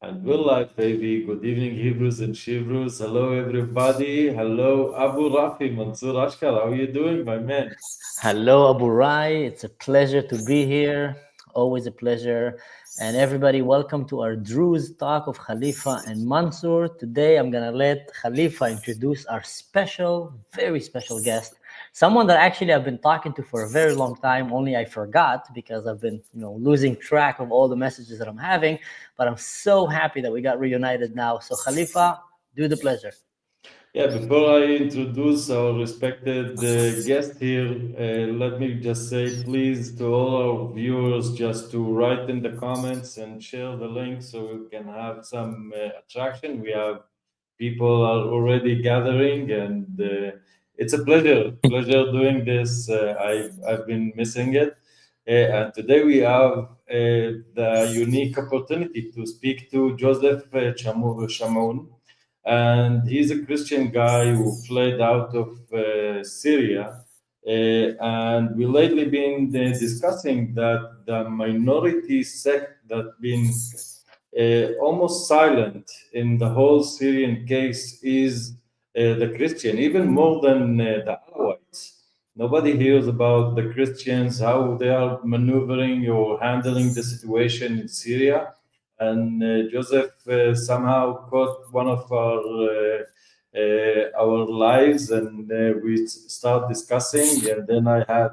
And we're live, baby. Good evening, Hebrews and Shebrews. Hello, everybody. Hello, Abu Rafi, Mansour Ashkar. How are you doing, my man? Hello, Abu Rai. It's a pleasure to be here. Always a pleasure. And everybody, welcome to our Druze talk of Khalifa and Mansour. Today, I'm going to let Khalifa introduce our very special guest. Someone that actually I've been talking to for a very long time, only I forgot because I've been, losing track of all the messages that I'm having. But I'm so happy that we got reunited now. So Khalifa, do the pleasure. Yeah, before I introduce our respected guest here, let me just say, please, to all our viewers, just to write in the comments and share the link so we can have some attraction. We have people are already gathering, and it's a pleasure doing this. I've been missing it. And today we have the unique opportunity to speak to Joseph Chamaon. And he's a Christian guy who fled out of Syria. And we lately been discussing that the minority sect that been almost silent in the whole Syrian case is the Christian, even more than the Alawites. Nobody hears about the Christians, how they are maneuvering or handling the situation in Syria. And Joseph somehow caught one of our lives, and we start discussing. And then I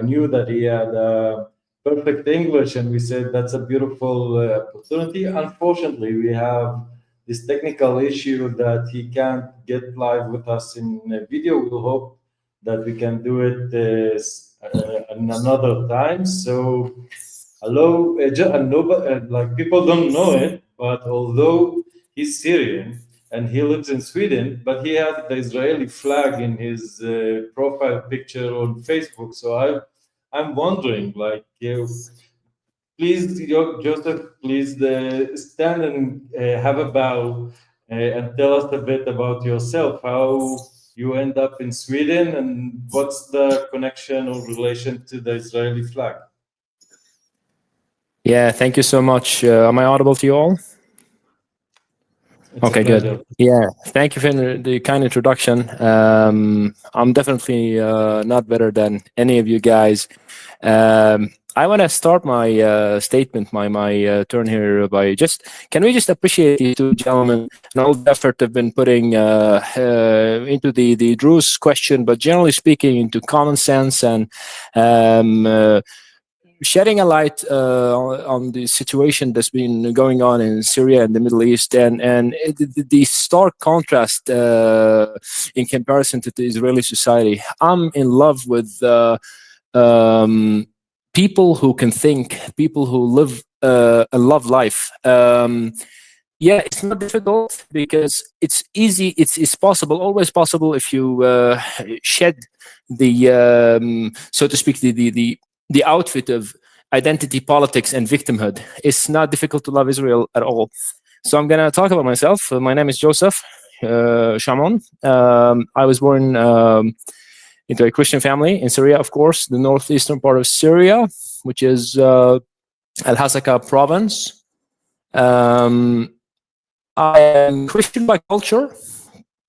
knew that he had perfect English, and we said that's a beautiful opportunity. Unfortunately, we have this technical issue that he can't get live with us in video. We'll hope that we can do it another time. So. Hello, like people don't know it, but although he's Syrian and he lives in Sweden, but he had the Israeli flag in his profile picture on Facebook. So I'm wondering, like, please, Joseph, please stand and have a bow and tell us a bit about yourself, how you end up in Sweden, and what's the connection or relation to the Israeli flag. Yeah, thank you so much. Am I audible to you all? Okay, good. Yeah, thank you for the kind introduction. I'm definitely not better than any of you guys. I want to start my statement, my turn here by can we just appreciate these two gentlemen and all the effort they've been putting into the Druze question, but generally speaking, into common sense and shedding a light on the situation that's been going on in Syria and the Middle East, and the stark contrast in comparison to the Israeli society. I'm in love with people who can think, people who live a love life. Yeah, it's not difficult because it's easy. It's possible, always possible, if you shed the, so to speak, the outfit of identity politics and victimhood. It's not difficult to love Israel at all. So I'm going to talk about myself. My name is Joseph Chamaon. I was born into a Christian family in Syria, of course, the northeastern part of Syria, which is Al-Hasaka province. I am Christian by culture,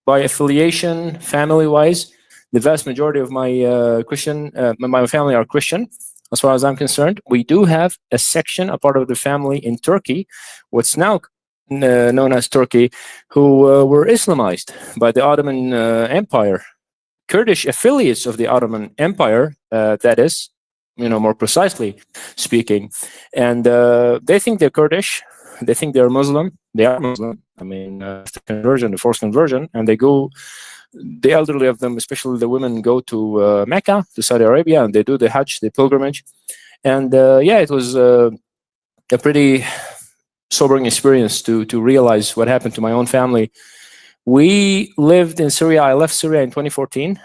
by affiliation, family-wise. The vast majority of my my family are Christian, as far as I'm concerned. We do have a section, a part of the family in Turkey, what's now known as Turkey, who were Islamized by the Ottoman Empire. Kurdish affiliates of the Ottoman Empire, that is, more precisely speaking. And they think they're Kurdish. They think they're Muslim. They are Muslim. I mean, the forced conversion, and they go. The elderly of them, especially the women, go to Mecca, to Saudi Arabia, and they do the Hajj, the pilgrimage. And yeah, it was a pretty sobering experience to realize what happened to my own family. We lived in Syria. I left Syria in 2014.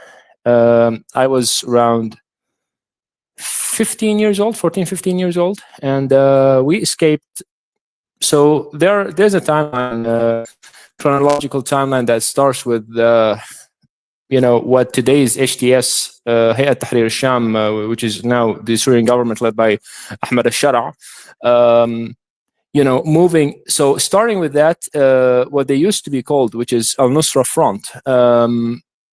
I was around 15 years old, 14, 15 years old, and we escaped. So there's a timeline, chronological timeline that starts with what today's HTS, Hayat Tahrir al-Sham, which is now the Syrian government led by Ahmed al-Shara. moving. So starting with that, what they used to be called, which is Al-Nusra Front,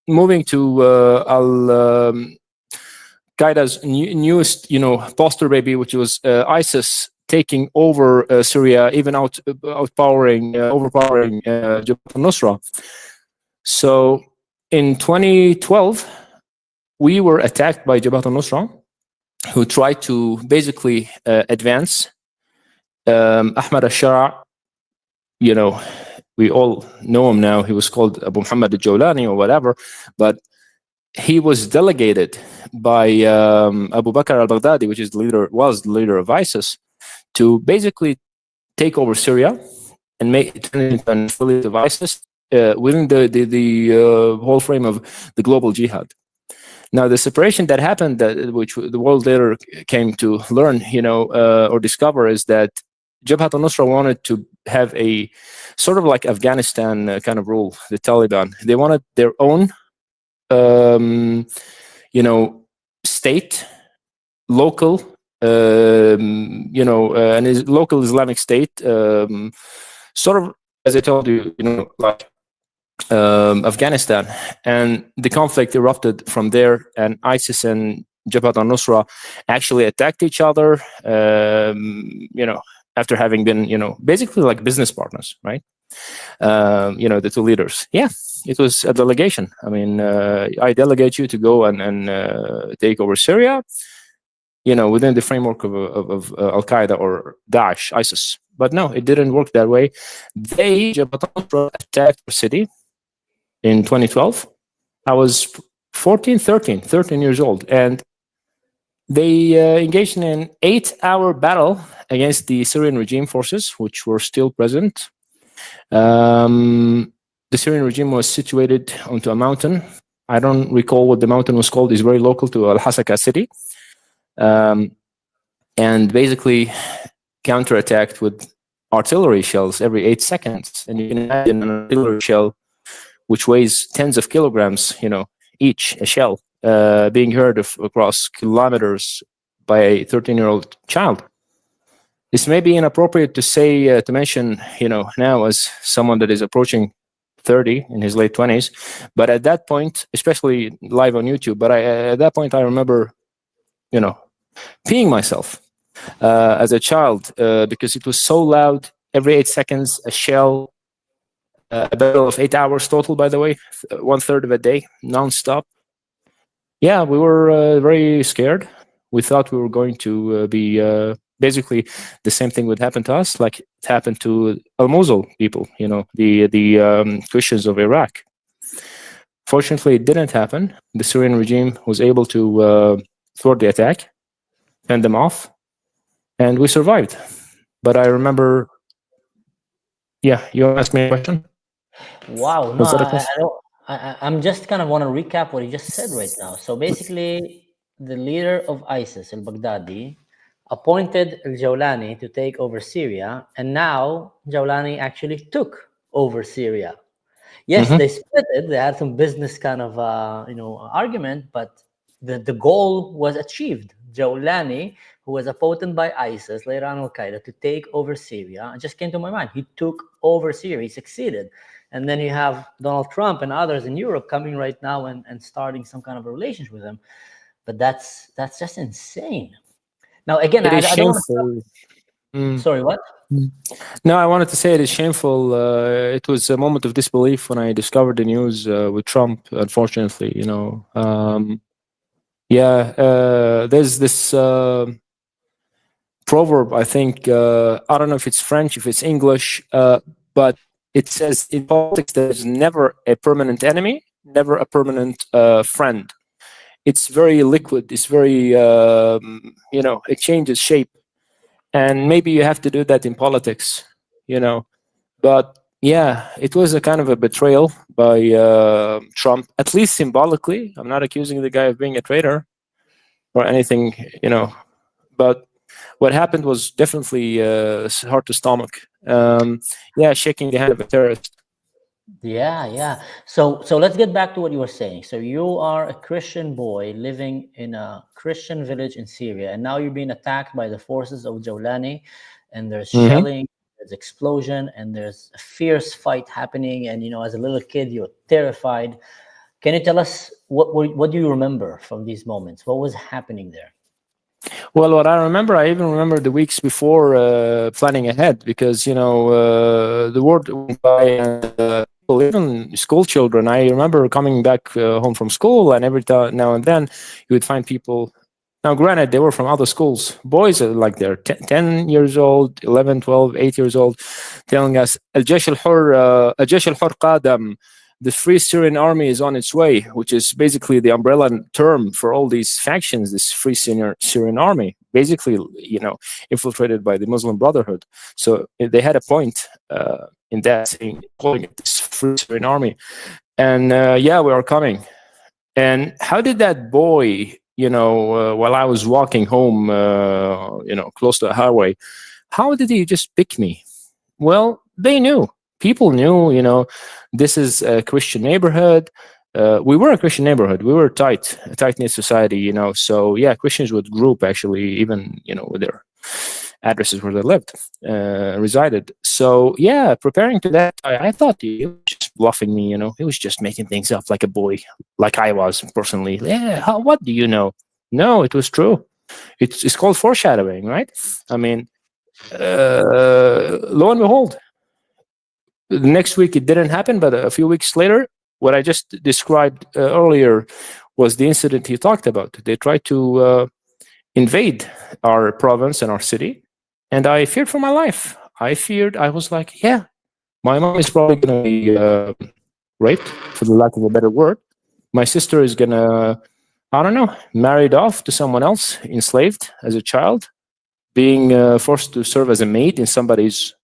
moving to Al-Qaeda's newest, poster baby, which was ISIS taking over Syria, even overpowering Jabhat al-Nusra. So in 2012, we were attacked by Jabhat al-Nusra, who tried to basically advance. Ahmad al-Shara, we all know him now. He was called Abu Muhammad al-Jawlani or whatever, but he was delegated by Abu Bakr al-Baghdadi, which was the leader of ISIS, to basically take over Syria and make it into an affiliate of ISIS within the whole frame of the global jihad. Now, the separation that happened, which the world later came to learn, or discover, is that Jabhat al-Nusra wanted to have a sort of like Afghanistan kind of rule, the Taliban. They wanted their own, state, local, and is local Islamic state, sort of, as I told you, like Afghanistan. And the conflict erupted from there, and ISIS and Jabhat al-Nusra actually attacked each other, after having been, basically like business partners, right? The two leaders. Yeah, it was a delegation. I mean, I delegate you to go and take over Syria, within the framework of Al-Qaeda or Daesh, ISIS. But no, it didn't work that way. Jabhat al-Nusra attacked our city in 2012. I was 13 years old, and they engaged in an 8-hour battle against the Syrian regime forces, which were still present. The Syrian regime was situated onto a mountain. I don't recall what the mountain was called. It's very local to Al-Hasaka city. And basically counterattacked with artillery shells every 8 seconds. And you can imagine an artillery shell, which weighs tens of kilograms, each, a shell, being heard across kilometers by a 13-year-old child. This may be inappropriate to say, to mention, now as someone that is approaching 30 in his late 20s, but at that point, especially live on YouTube, but at that point I remember, peeing myself as a child because it was so loud. Every 8 seconds, a shell. A battle of 8 hours total, by the way, 1/3 of a day, non-stop. Yeah, we were very scared. We thought we were going to be basically the same thing would happen to us, like it happened to Al-Mosul people, the Christians of Iraq. Fortunately, it didn't happen. The Syrian regime was able to thwart the attack, fend them off, and we survived. But I remember, yeah, you asked me a question? Wow, no, I'm just kind of want to recap what you just said right now. So basically, the leader of ISIS, al-Baghdadi, appointed al-Jawlani to take over Syria, and now Jawlani actually took over Syria. Yes, they split it. They had some business kind of argument, but the goal was achieved. Jawlani, who was appointed by ISIS, later on Al-Qaeda, to take over Syria, it just came to my mind. He took over Syria. He succeeded. And then you have Donald Trump and others in Europe coming right now and starting some kind of a relationship with him. But that's just insane. Now, again, I don't want to... Sorry, what? No, I wanted to say it is shameful. It was a moment of disbelief when I discovered the news with Trump, unfortunately, there's this proverb, I think, I don't know if it's French, if it's English, but it says in politics there's never a permanent enemy, never a permanent friend. It's very liquid. It's very, it changes shape. And maybe you have to do that in politics, But yeah, it was a kind of a betrayal by Trump, at least symbolically. I'm not accusing the guy of being a traitor or anything, But what happened was definitely hard to stomach. Shaking the hand of a terrorist. Yeah. So let's get back to what you were saying. So you are a Christian boy living in a Christian village in Syria, and now you're being attacked by the forces of Jawlani, and there's shelling there's explosion, and there's a fierce fight happening. And, you know, as a little kid, you're terrified. Can you tell us what do you remember from these moments? What was happening there? Well, what I even remember the weeks before planning ahead, because, you know, the word went by, and even school children. I remember coming back home from school, and every now and then you would find people. Now, granted, they were from other schools. Boys are like they're 10 years old, 11, 12, 8 years old, telling us, Al-Jaysh al-Hur Qadam, the Free Syrian Army is on its way, which is basically the umbrella term for all these factions, this Free Syrian Army, basically, you know, infiltrated by the Muslim Brotherhood. So they had a point in that, saying, calling it this Free Syrian Army. And yeah, we are coming. And how did that boy, you know, while I was walking home, you know, close to a highway, how did he just pick me? Well, they knew. People knew, you know, this is a Christian neighborhood. We were a Christian neighborhood. We were a tight-knit society, you know. So, yeah, Christians would group, actually, even, you know, with their addresses where they lived, resided. So, yeah, preparing to that, I thought he was just bluffing me, you know. He was just making things up like a boy, like I was personally. Yeah, what do you know? No, it was true. It's called foreshadowing, right? I mean, lo and behold, the next week it didn't happen, but a few weeks later, what I just described earlier was the incident he talked about. They tried to invade our province and our city, and I feared for my life. I was like, yeah, my mom is probably going to be raped, for the lack of a better word. My sister is going to, I don't know, married off to someone else, enslaved as a child, being forced to serve as a maid in somebody's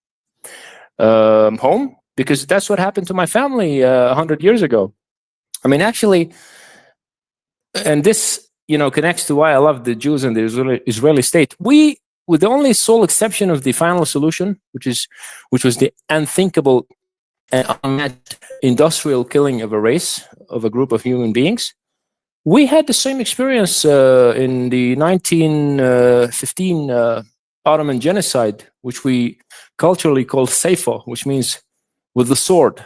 home, because that's what happened to my family 100 years ago. I mean, actually, and this, you know, connects to why I love the Jews and the Israeli state. We, with the only sole exception of the final solution, which was the unthinkable and unmatched industrial killing of a race, of a group of human beings, we had the same experience in the 1915 Ottoman genocide, which we culturally call Seifa, which means with the sword.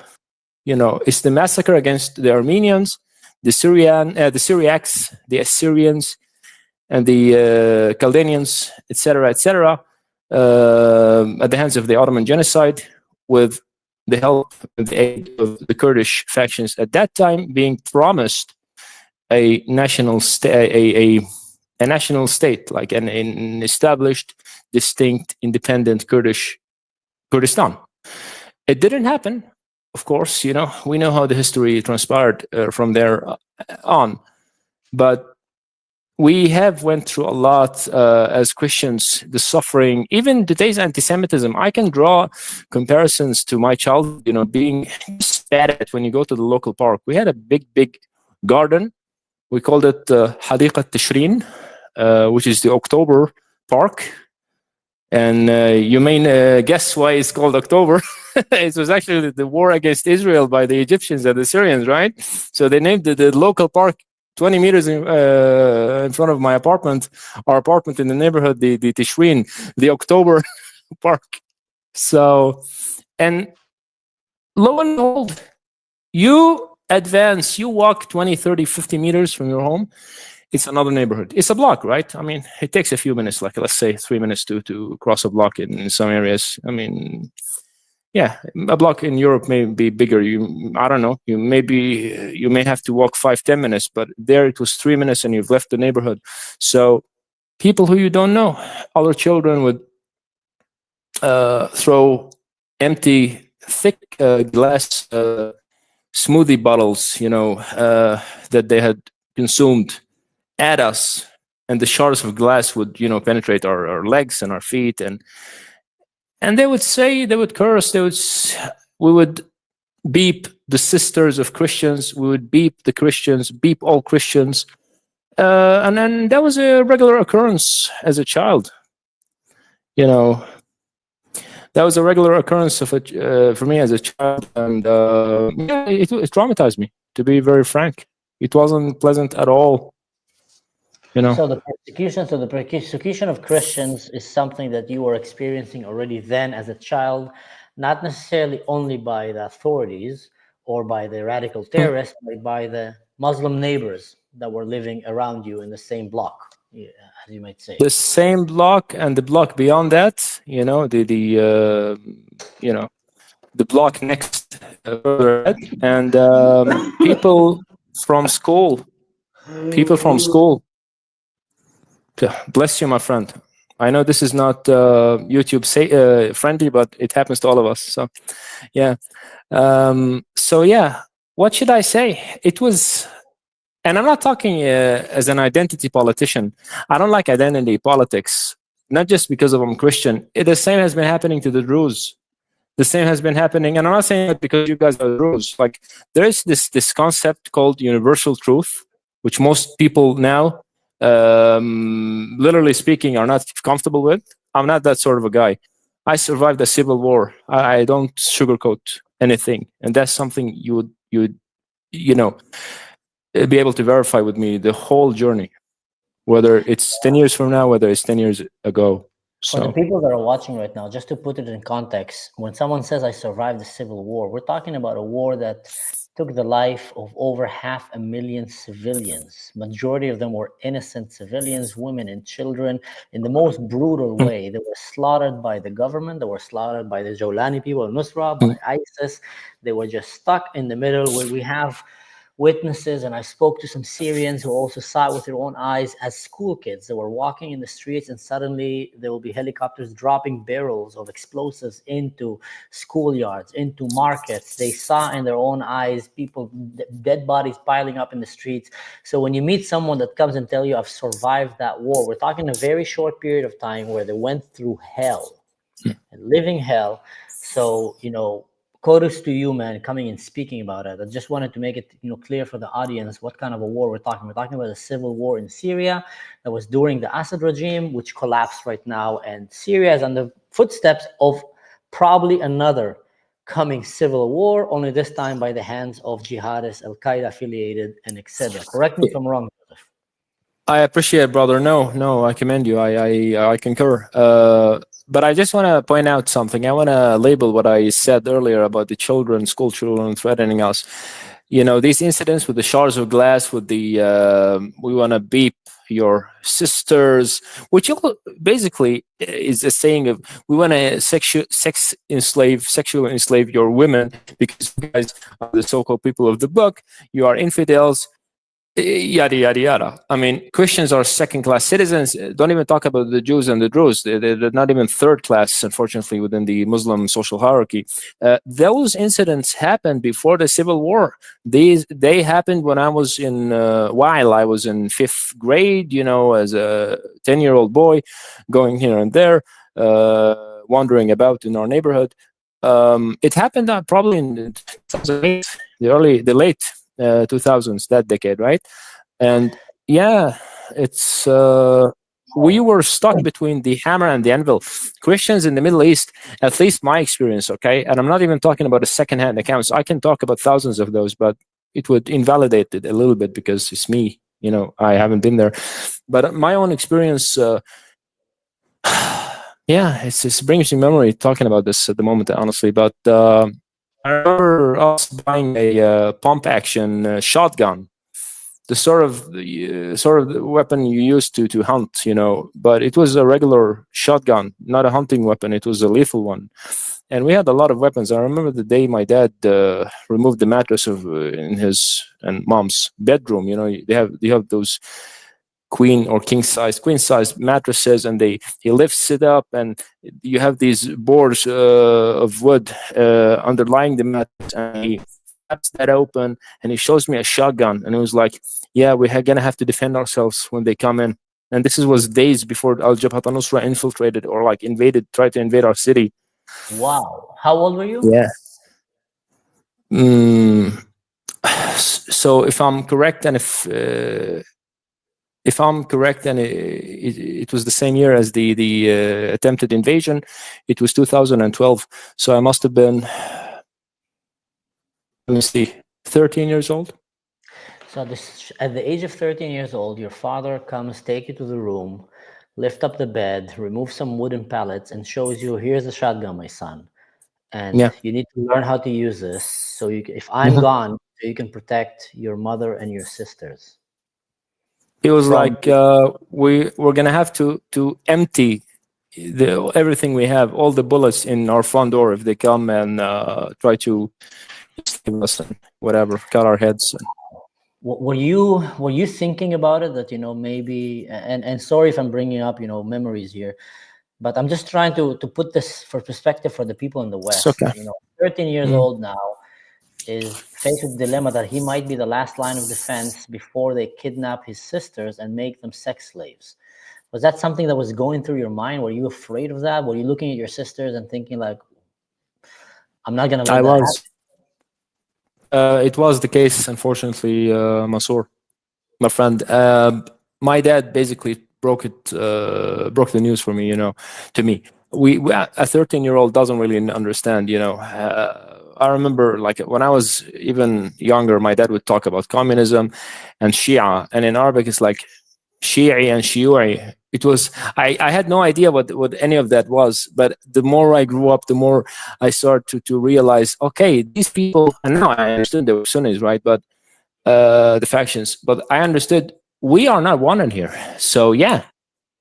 You know, it's the massacre against the Armenians, the Syriacs, the Assyrians, and the Chaldeans, etc., etc., at the hands of the Ottoman genocide, with the help and the aid of the Kurdish factions at that time, being promised a national state, a national state, like an established, distinct, independent Kurdistan. It didn't happen, of course. You know, we know how the history transpired from there on, but we have went through a lot as Christians. The suffering, even today's anti-Semitism. I can draw comparisons to my childhood. You know, being spat at when you go to the local park. We had a big garden. We called it Hadiqat Tishrin, which is the October park. And you may guess why it's called October. It was actually the war against Israel by the Egyptians and the Syrians, right? So they named the local park 20 meters in front of my apartment, our apartment in the neighborhood, the Tishrin, the October park. So, and lo and behold, you advance, you walk 20, 30, 50 meters from your home, it's another neighborhood. It's a block, right? I mean, it takes a few minutes, like let's say 3 minutes to cross a block in some areas. I mean, yeah, a block in Europe may be bigger. I don't know. You may have to walk 5-10 minutes, but there it was 3 minutes and you've left the neighborhood. So people who you don't know, other children would throw empty, thick glass smoothie bottles, you know, that they had consumed at us, and the shards of glass would, you know, penetrate our legs and our feet, and they would say, they would curse, we would beep the sisters of Christians, we would beep the Christians, beep all Christians, and then that was a regular occurrence as a child. You know, that was a regular occurrence of for me as a child, and yeah, it traumatized me, to be very frank. It wasn't pleasant at all. you know. So the persecution of Christians is something that you were experiencing already then as a child, not necessarily only by the authorities or by the radical terrorists, but by the Muslim neighbors that were living around you in the same block, as you might say. The same block and the block beyond that, you know, the block next further ahead, and people from school. Bless you, my friend. I know this is not YouTube friendly, but it happens to all of us. So, yeah. What should I say? It was, and I'm not talking as an identity politician. I don't like identity politics, not just because I'm Christian. The same has been happening to the Druze. The same has been happening, and I'm not saying that because you guys are Druze. Like, there is this concept called universal truth, which most people now, literally speaking, are not comfortable with. I'm not that sort of a guy. I survived a civil war. I don't sugarcoat anything, and that's something you would be able to verify with me the whole journey, whether it's 10 years from now, whether it's 10 years ago. For the people that are watching right now, just to put it in context, when someone says I survived the civil war, we're talking about a war that took the life of over 500,000 civilians. Majority of them were innocent civilians, women and children, in the most brutal way. They were slaughtered by the government. They were slaughtered by the Jolani people, Nusra, by ISIS. They were just stuck in the middle, where we have witnesses, and I spoke to some Syrians who also saw it with their own eyes as school kids. They were walking in the streets, and suddenly there will be helicopters dropping barrels of explosives into schoolyards, into markets. They saw in their own eyes people, dead bodies piling up in the streets. So when you meet someone that comes and tell you, I've survived that war, we're talking a very short period of time where they went through hell, living hell. So, kudos to you, man, coming and speaking about it. I just wanted to make it, clear for the audience what kind of a war we're talking. We're talking about a civil war in Syria that was during the Assad regime, which collapsed right now, and Syria is on the footsteps of probably another coming civil war, only this time by the hands of jihadists, Al-Qaeda affiliated, and etc. Correct me if I'm wrong, Joseph. I appreciate it, brother. No, I commend you. I concur. But I just want to point out something. I want to label what I said earlier about the children, school children threatening us. These incidents with the shards of glass, with the we want to beep your sisters, which basically is a saying of we want to sexually enslave your women because you guys are the so-called people of the book. You are infidels. Yada, yada, yada. I mean, Christians are second-class citizens. Don't even talk about the Jews and the Druze. They're not even third class, unfortunately, within the Muslim social hierarchy. Those incidents happened before the Civil War. They happened when I was while I was in 5th grade, as a 10-year-old boy, going here and there, wandering about in our neighborhood. It happened probably in 2008, the late 2000s, that decade, right? And yeah, it's we were stuck between the hammer and the anvil. Christians in the Middle East, at least my experience, okay, and I'm not even talking about a second-hand accounts. I can talk about thousands of those, but it would invalidate it a little bit because it's me, I haven't been there. But my own experience, it brings me memory talking about this at the moment, honestly. But I remember us buying a pump-action shotgun, the sort of weapon you used to hunt, but it was a regular shotgun, not a hunting weapon. It was a lethal one, and we had a lot of weapons. I remember the day my dad removed the mattress in his and mom's bedroom. They have those queen size mattresses, and he lifts it up, and you have these boards of wood underlying the mattress, and he cuts that open, and he shows me a shotgun, and it was like, yeah, we're gonna have to defend ourselves when they come in. And this was days before Al Jabhat al-Nusra infiltrated or tried to invade our city. Wow. How old were you? Yeah. So if I'm correct, and if I'm correct, and it was the same year as the attempted invasion, it was 2012. So I must have been, 13 years old. So this, at the age of 13 years old, your father comes, take you to the room, lift up the bed, remove some wooden pallets, and shows you, here's a shotgun, my son. And Yeah. you need to learn how to use this. So if I'm gone, so you can protect your mother and your sisters. It was like we're gonna have to empty everything we have, all the bullets in our front door if they come and try to save us and whatever, cut our heads. Were you thinking about it, that maybe, and sorry if I'm bringing up memories here, but I'm just trying to put this for perspective for the people in the West. It's okay. 13 years old now is faced with the dilemma that he might be the last line of defense before they kidnap his sisters and make them sex slaves. Was that something that was going through your mind? Were you afraid of that? Were you looking at your sisters and thinking like, I'm not gonna let that happen? It was the case, unfortunately, Mansour, my friend. My dad basically broke the news for me, to me. A 13-year-old doesn't really understand, I remember, like, when I was even younger, my dad would talk about communism and Shia, and in Arabic it's like Shi'i and Shiyu'i. It was, I had no idea what any of that was, but the more I grew up, the more I started to realize, okay, these people, and now I understood they were Sunnis, right? But the factions, but I understood we are not wanted here. So yeah,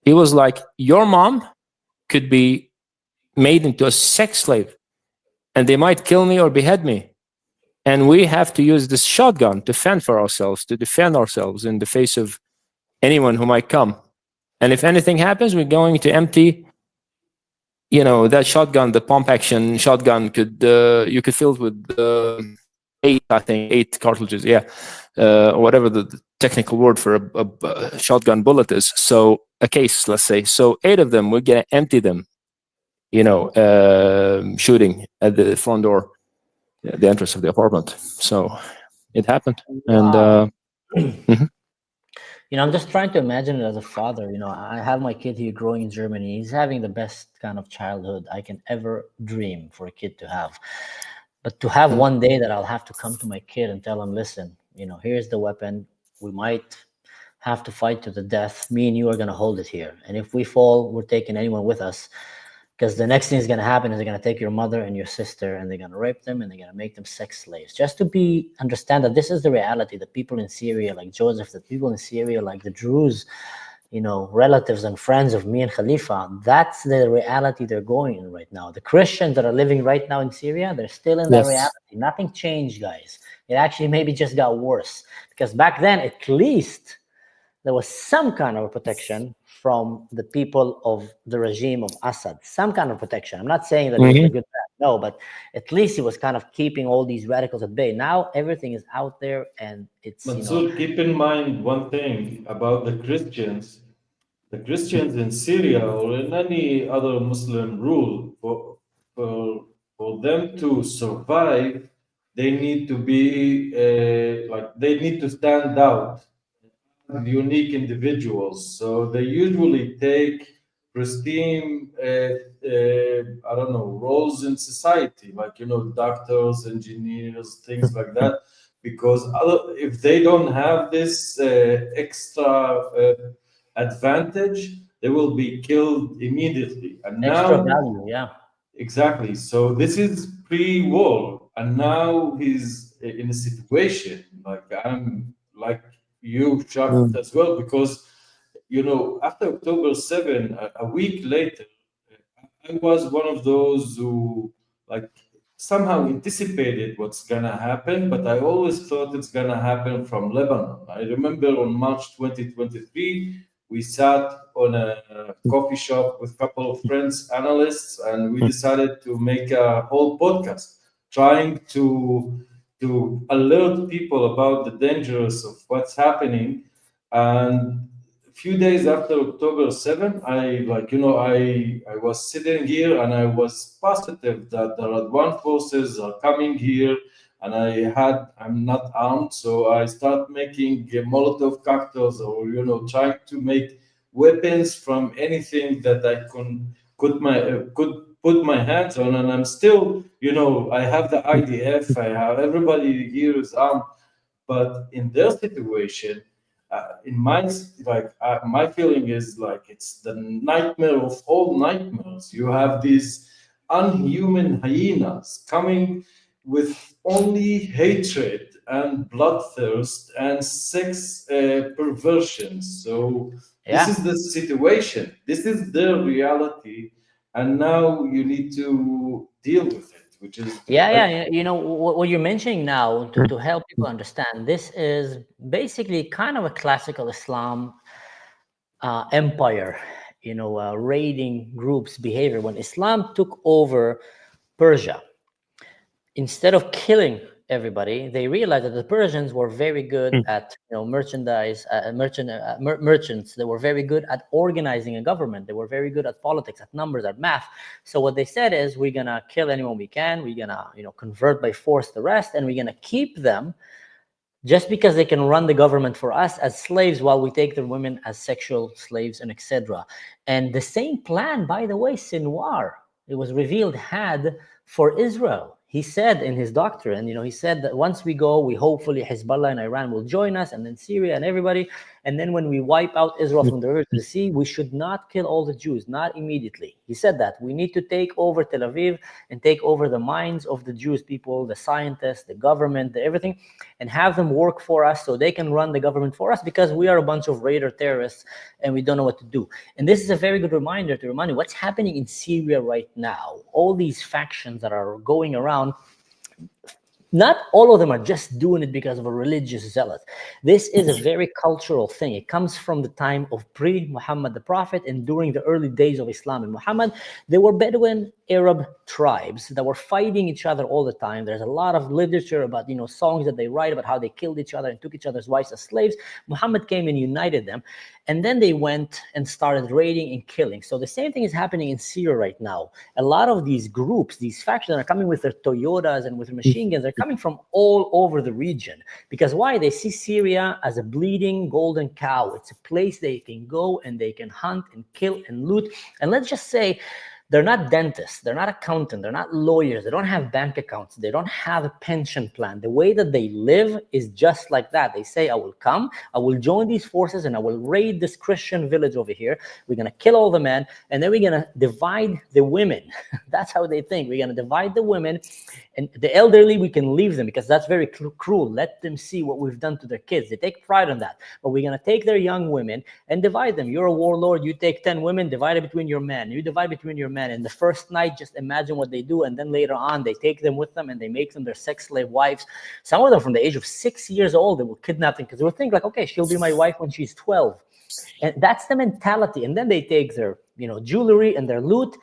he was like, your mom could be made into a sex slave, and they might kill me or behead me. And we have to use this shotgun to fend for ourselves, to defend ourselves in the face of anyone who might come. And if anything happens, we're going to empty, that shotgun, the pump action shotgun you could fill it with 8 cartridges, or whatever the technical word for a shotgun bullet is. So a case, let's say. So 8 of them, we're going to empty them, shooting at the front door, the entrance of the apartment. So it happened. Wow. And I'm just trying to imagine it as a father. I have my kid here growing in Germany. He's having the best kind of childhood I can ever dream for a kid to have. But to have one day that I'll have to come to my kid and tell him, listen, here's the weapon. We might have to fight to the death. Me and you are going to hold it here. And if we fall, we're taking anyone with us. Because the next thing is going to happen is they're going to take your mother and your sister and they're going to rape them and they're going to make them sex slaves. Just to understand that this is the reality. The people in Syria, like Joseph, the people in Syria, like the Druze, relatives and friends of me and Khalifa, that's the reality they're going in right now. The Christians that are living right now in Syria, they're still in that reality. Nothing changed, guys. It actually maybe just got worse. Because back then, at least, there was some kind of protection from the people of the regime of Assad, some kind of protection. I'm not saying that it was a good man, no, but at least he was kind of keeping all these radicals at bay. Now everything is out there, and it's Mansour, keep in mind one thing about the Christians. The Christians in Syria or in any other Muslim rule, for them to survive, they need to be they need to stand out, unique individuals. So they usually take pristine, I don't know, roles in society, like, doctors, engineers, things like that, because if they don't have this extra advantage, they will be killed immediately. And extra now, value, yeah. Exactly. So this is pre-war, and now he's in a situation like I'm like you shocked as well, because after October 7, a week later, I was one of those who like somehow anticipated what's gonna happen, but I always thought it's gonna happen from Lebanon. I remember on March 2023, we sat on a coffee shop with a couple of friends, analysts, and we decided to make a whole podcast trying to alert people about the dangers of what's happening. And a few days after October 7, I was sitting here and I was positive that the Radwan forces are coming here, and I'm not armed, so I start making Molotov cocktails, or trying to make weapons from anything that I could put my hands on. And I'm still, I have the IDF, I have everybody here is armed, But in their situation, my feeling is like it's the nightmare of all nightmares. You have these unhuman hyenas coming with only hatred and bloodthirst and sex perversions. So this is the situation. This is their reality, and now you need to deal with it, which is You know what you're mentioning now to help people understand. This is basically kind of a classical Islam empire, raiding groups behavior. When Islam took over Persia, instead of killing everybody, they realized that the Persians were very good at merchandise, merchants. They were very good at organizing a government. They were very good at politics, at numbers, at math. So what they said is, we're gonna kill anyone we can. We're gonna convert by force the rest, and we're gonna keep them just because they can run the government for us as slaves, while we take the women as sexual slaves and etc. And the same plan, by the way, Sinwar, it was revealed, had for Israel. He said in his doctrine, he said that once we go, we hopefully Hezbollah and Iran will join us, and then Syria and everybody. And then when we wipe out Israel from the river to the sea, we should not kill all the Jews, not immediately. He said that. We need to take over Tel Aviv and take over the minds of the Jewish people, the scientists, the government, everything, and have them work for us so they can run the government for us, because we are a bunch of raider terrorists and we don't know what to do. And this is a very good reminder to remind you what's happening in Syria right now. All these factions that are going around, not all of them are just doing it because of a religious zealot. This is a very cultural thing. It comes from the time of pre-Muhammad the Prophet, and during the early days of Islam and Muhammad, there were Bedouin Arab tribes that were fighting each other all the time. There's a lot of literature about, songs that they write about how they killed each other and took each other's wives as slaves. Muhammad came and united them, and then they went and started raiding and killing. So the same thing is happening in Syria right now. A lot of these groups, these factions, are coming with their Toyotas and with their machine guns. They're coming from all over the region. Because why? They see Syria as a bleeding golden cow. It's a place they can go and they can hunt and kill and loot. And let's just say, they're not dentists, they're not accountants, they're not lawyers, they don't have bank accounts, they don't have a pension plan. The way that they live is just like that. They say, I will come, I will join these forces, and I will raid this Christian village over here. We're gonna kill all the men, and then we're gonna divide the women. That's how they think. We're gonna divide the women, and the elderly, we can leave them, because that's very cruel. Let them see what we've done to their kids. They take pride on that. But we're gonna take their young women and divide them. You're a warlord, you take 10 women, divide it between your men. You divide between your men. And the first night, just imagine what they do. And then later on, they take them with them and they make them their sex slave wives. Some of them from the age of 6 years old, they will kidnap them, because they will think like, okay, she'll be my wife when she's 12. And that's the mentality. And then they take their, jewelry and their loot,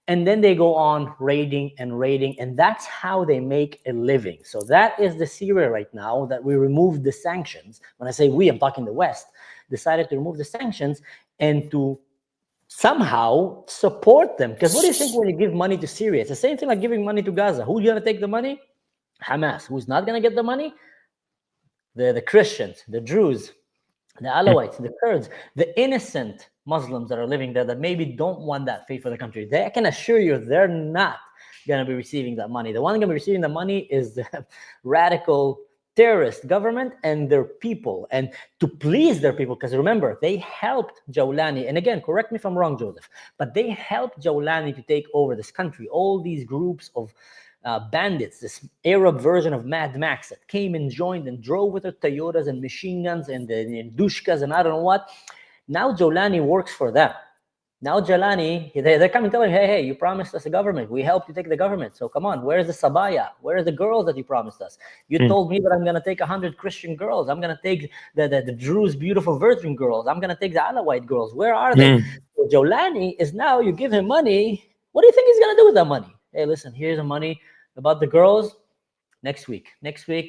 and then they go on raiding, and that's how they make a living. So that is the Syria right now, that we removed the sanctions. When I say we, I'm talking the West, decided to remove the sanctions and to somehow support them. Because what do you think when you give money to Syria? It's the same thing like giving money to Gaza. Who's going to take the money? Hamas. Who's not going to get the money? The Christians, the Druze, the Alawites, the Kurds, the innocent Muslims that are living there that maybe don't want that faith for the country. I can assure you they're not going to be receiving that money. The one going to be receiving the money is the radical terrorist government and their people, and to please their people. Because remember, they helped Jawlani, and again, correct me if I'm wrong, Joseph, but they helped Jawlani to take over this country. All these groups of bandits, this Arab version of Mad Max that came and joined and drove with their Toyotas and machine guns and dushkas and I don't know what. Now Jawlani works for them. Now Jawlani, they're coming telling him, hey, you promised us a government. We helped you take the government. So come on, where's the Sabaya? Where are the girls that you promised us? You told me that I'm going to take 100 Christian girls. I'm going to take the Druze beautiful virgin girls. I'm going to take the Alawite girls. Where are they? So Jawlani is now, you give him money. What do you think he's going to do with that money? Hey, listen, here's the money about the girls. Next week,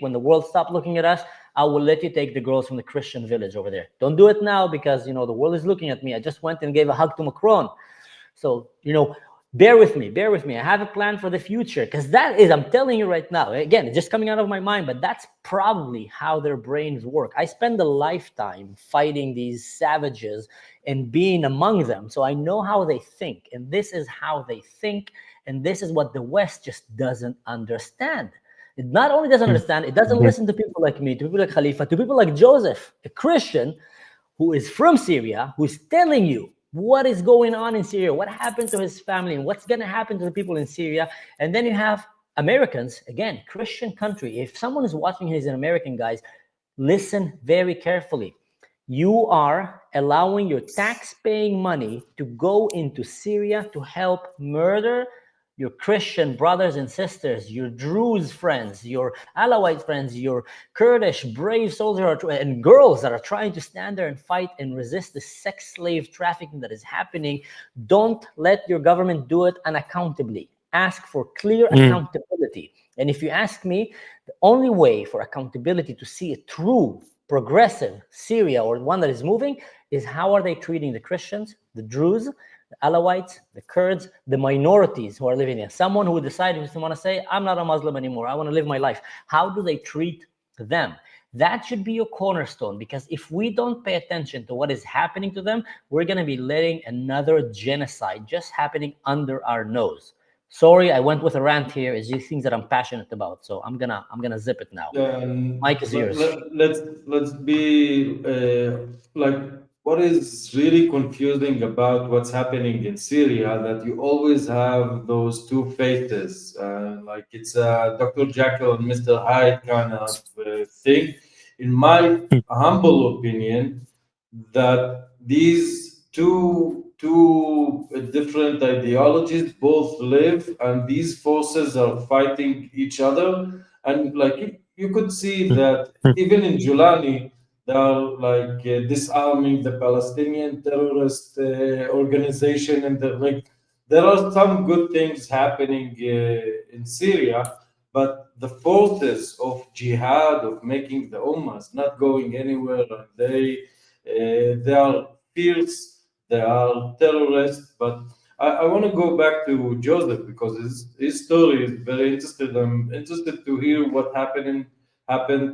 when the world stops looking at us, I will let you take the girls from the Christian village over there. Don't do it now because, the world is looking at me. I just went and gave a hug to Macron. So, bear with me. I have a plan for the future, because that is, I'm telling you right now, again, it's just coming out of my mind, but that's probably how their brains work. I spend a lifetime fighting these savages and being among them. So I know how they think, and this is how they think. And this is what the West just doesn't understand. It not only doesn't understand, it doesn't listen to people like me, to people like Khalifa, to people like Joseph, a Christian who is from Syria, who is telling you what is going on in Syria, what happened to his family, and what's going to happen to the people in Syria. And then you have Americans, again, Christian country. If someone is watching here is an American, guys, listen very carefully. You are allowing your tax-paying money to go into Syria to help murder your Christian brothers and sisters, your Druze friends, your Alawite friends, your Kurdish brave soldiers and girls that are trying to stand there and fight and resist the sex slave trafficking that is happening. Don't let your government do it unaccountably. Ask for clear accountability. And if you ask me, the only way for accountability to see a true progressive Syria or one that is moving is how are they treating the Christians, the Druze, the Alawites, the Kurds, the minorities who are living there. Someone who decided to want to say, I'm not a Muslim anymore, I want to live my life. How do they treat them? That should be your cornerstone, because if we don't pay attention to what is happening to them, we're going to be letting another genocide just happening under our nose. Sorry, I went with a rant here. It's just things that I'm passionate about. So I'm gonna zip it now. Mike is yours. Let's be like, what is really confusing about what's happening in Syria, that you always have those two faces, like it's a Dr. Jekyll and Mr. Hyde kind of thing. In my humble opinion, that these two different ideologies both live, and these forces are fighting each other. And like you could see that even in Julani, they are like disarming the Palestinian terrorist organization, and there are some good things happening in Syria, but the forces of jihad, of making the ummahs not going anywhere, they are fierce. They are terrorists. But I want to go back to Joseph, because his story is very interesting. I'm interested to hear what happened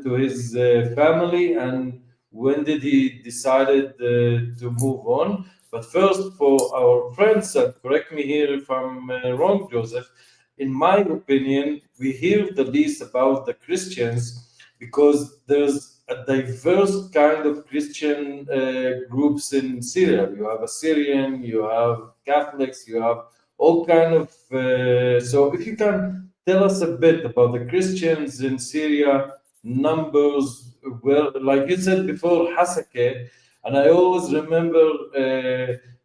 to his family, and when did he decided to move on. But first, for our friends, and correct me here if I'm wrong, Joseph, in my opinion, we hear the least about the Christians because there's a diverse kind of Christian groups in Syria. You have a Syrian, you have Catholics, you have all kind of. So if you can tell us a bit about the Christians in Syria, numbers, well, like you said before, Hasake, and I always remember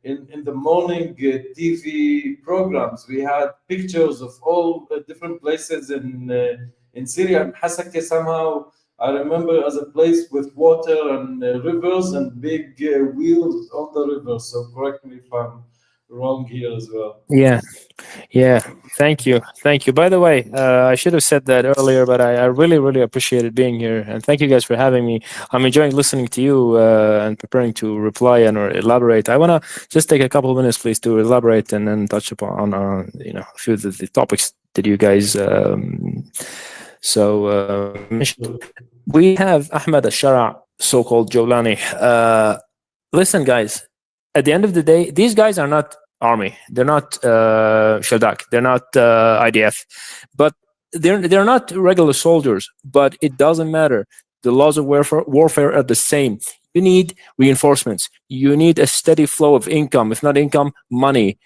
in the morning TV programs, we had pictures of all the different places in Syria, and Hasake somehow I remember as a place with water and rivers and big wheels on the river. So correct me if I'm wrong here as well. Yeah. Thank you. By the way, I should have said that earlier, but I really appreciated being here, and thank you guys for having me. I'm enjoying listening to you and preparing to reply and or elaborate. I want to just take a couple of minutes, please, to elaborate and then touch upon a few of the topics that you guys mentioned. We have Ahmed al-Shara, so-called Jolani. Listen, guys, at the end of the day, these guys are not army. They're not Shadak. They're not IDF. But they're not regular soldiers. But it doesn't matter. The laws of warfare are the same. You need reinforcements. You need a steady flow of income. If not income, money.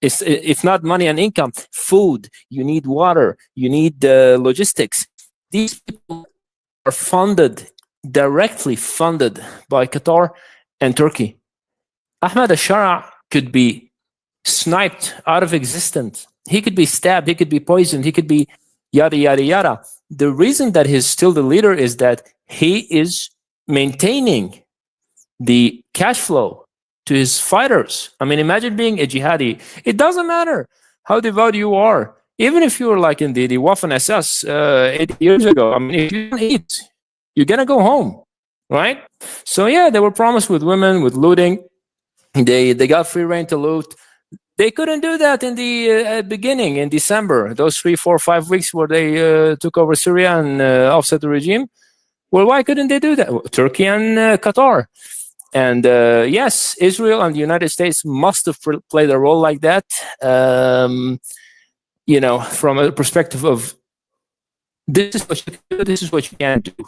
If not money and income, food. You need water. You need logistics. These people are directly funded by Qatar and Turkey. Ahmed al-Shara could be sniped out of existence. He could be stabbed. He could be poisoned. He could be yada, yada, yada. The reason that he's still the leader is that he is maintaining the cash flow to his fighters. I mean, imagine being a jihadi. It doesn't matter how devout you are. Even if you were like in the Waffen SS 8 years ago, I mean, if you don't eat, you're going to go home, right? So yeah, they were promised with women, with looting. They got free reign to loot. They couldn't do that in the beginning, in December, those 3, 4, 5 weeks where they took over Syria and offset the regime. Well, why couldn't they do that? Well, Turkey and Qatar. And yes, Israel and the United States must have played a role like that. From a perspective of this is what you can do, this is what you can't do.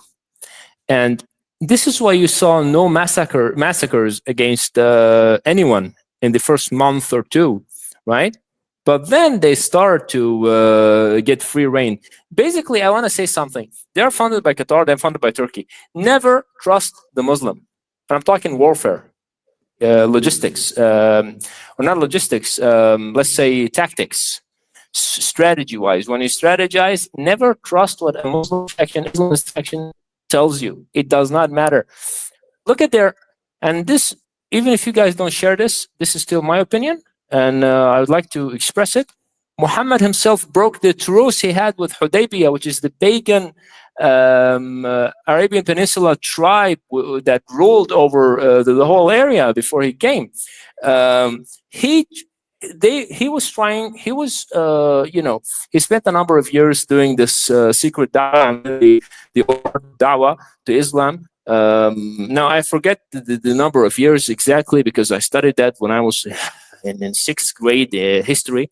And this is why you saw no massacres against anyone in the first month or two, right? But then they start to get free reign. Basically, I want to say something. They're funded by Qatar, they're funded by Turkey. Never trust the Muslim. And I'm talking warfare, logistics, or not logistics, let's say tactics, strategy-wise. When you strategize, never trust what a Muslim faction, Islamist faction tells you. It does not matter. Look at their, and this, even if you guys don't share this, this is still my opinion. And I would like to express it. Muhammad himself broke the truce he had with Hudaybiyah, which is the pagan Arabian Peninsula tribe that ruled over the whole area before he came. He spent a number of years doing this secret da'wah, the da'wah to Islam. Now I forget the number of years exactly because I studied that when I was in sixth grade history,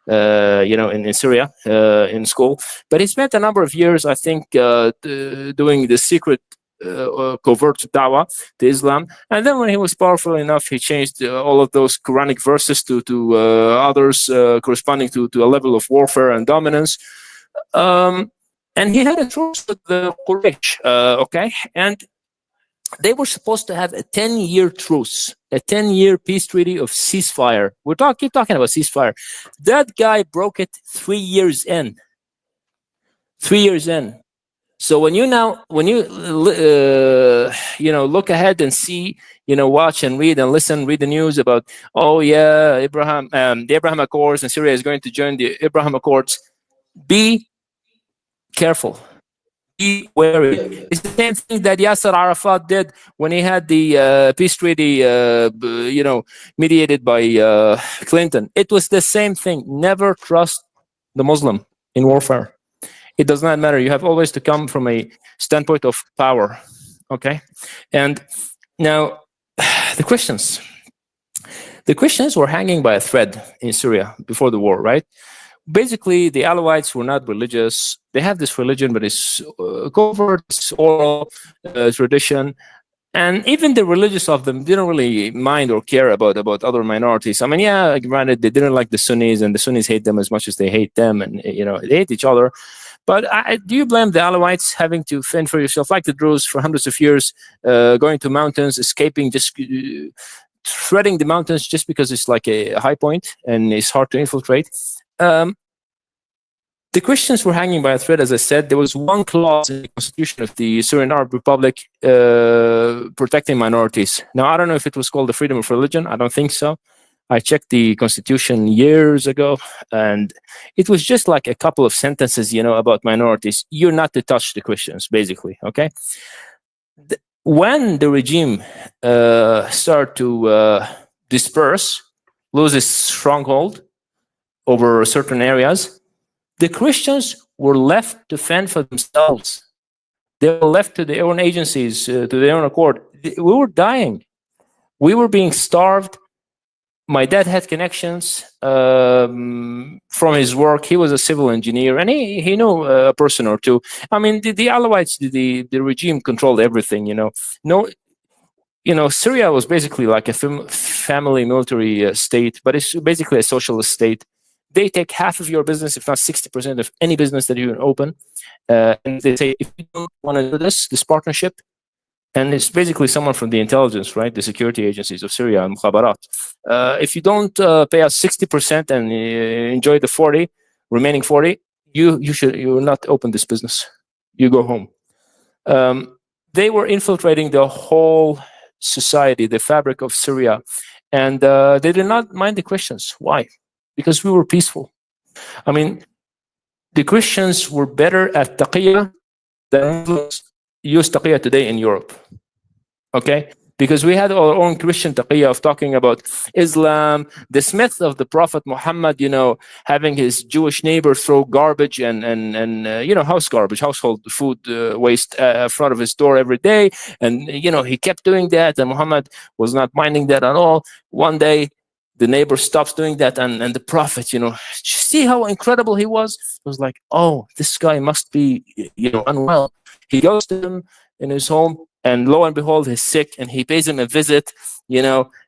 in Syria in school. But he spent a number of years, I think, doing the secret covert da'wah to Islam. And then when he was powerful enough, he changed all of those Quranic verses to others corresponding to a level of warfare and dominance. And he had a truce with the Quraysh, okay? And they were supposed to have a 10-year truce, a 10-year peace treaty of ceasefire. Keep talking about ceasefire. That guy broke it 3 years in. 3 years in. So when you look ahead and see, watch and read and listen, read the news about, the Abraham Accords, and Syria is going to join the Abraham Accords. Be careful. Be wary. It's the same thing that Yasser Arafat did when he had the peace treaty, mediated by Clinton. It was the same thing. Never trust the Muslim in warfare. It does not matter. You have always to come from a standpoint of power. Okay? And now, the Christians. The Christians were hanging by a thread in Syria before the war, right? Basically, the Alawites were not religious. They have this religion, but it's covert, it's oral tradition. And even the religious of them didn't really mind or care about other minorities. I mean, yeah, granted, they didn't like the Sunnis, and the Sunnis hate them as much as they hate them, and they hate each other. But do you blame the Alawites having to fend for yourself, like the Druze, for hundreds of years, going to mountains, escaping, just threading the mountains just because it's like a high point and it's hard to infiltrate? The Christians were hanging by a thread, as I said. There was one clause in the constitution of the Syrian Arab Republic protecting minorities. Now, I don't know if it was called the freedom of religion. I don't think so. I checked the constitution years ago, and it was just like a couple of sentences, about minorities. You're not to touch the Christians, basically, okay? When the regime started to disperse, lose its stronghold over certain areas, the Christians were left to fend for themselves. They were left to their own agencies, to their own accord. We were dying. We were being starved. My dad had connections from his work. He was a civil engineer, and he knew a person or two. I mean, the Alawites, the regime controlled everything, Syria was basically like a family military state, but it's basically a socialist state. They take half of your business, if not 60% of any business that you open. And they say, if you don't want to do this partnership, and it's basically someone from the intelligence, right? The security agencies of Syria and Mukhabarat. If you don't pay us 60% and enjoy the remaining 40, you will not open this business. You go home. They were infiltrating the whole society, the fabric of Syria. And they did not mind the Christians. Why? Because we were peaceful. I mean, the Christians were better at taqiyya than Muslims use taqiyya today in Europe. Okay? Because we had our own Christian taqiyya of talking about Islam, the myth of the Prophet Muhammad, having his Jewish neighbor throw garbage and house garbage, household food waste in front of his door every day. And, he kept doing that, and Muhammad was not minding that at all. One day, the neighbor stops doing that, and the prophet, see how incredible he was? It was like, oh, this guy must be, unwell. He goes to him in his home, and lo and behold, he's sick, and he pays him a visit,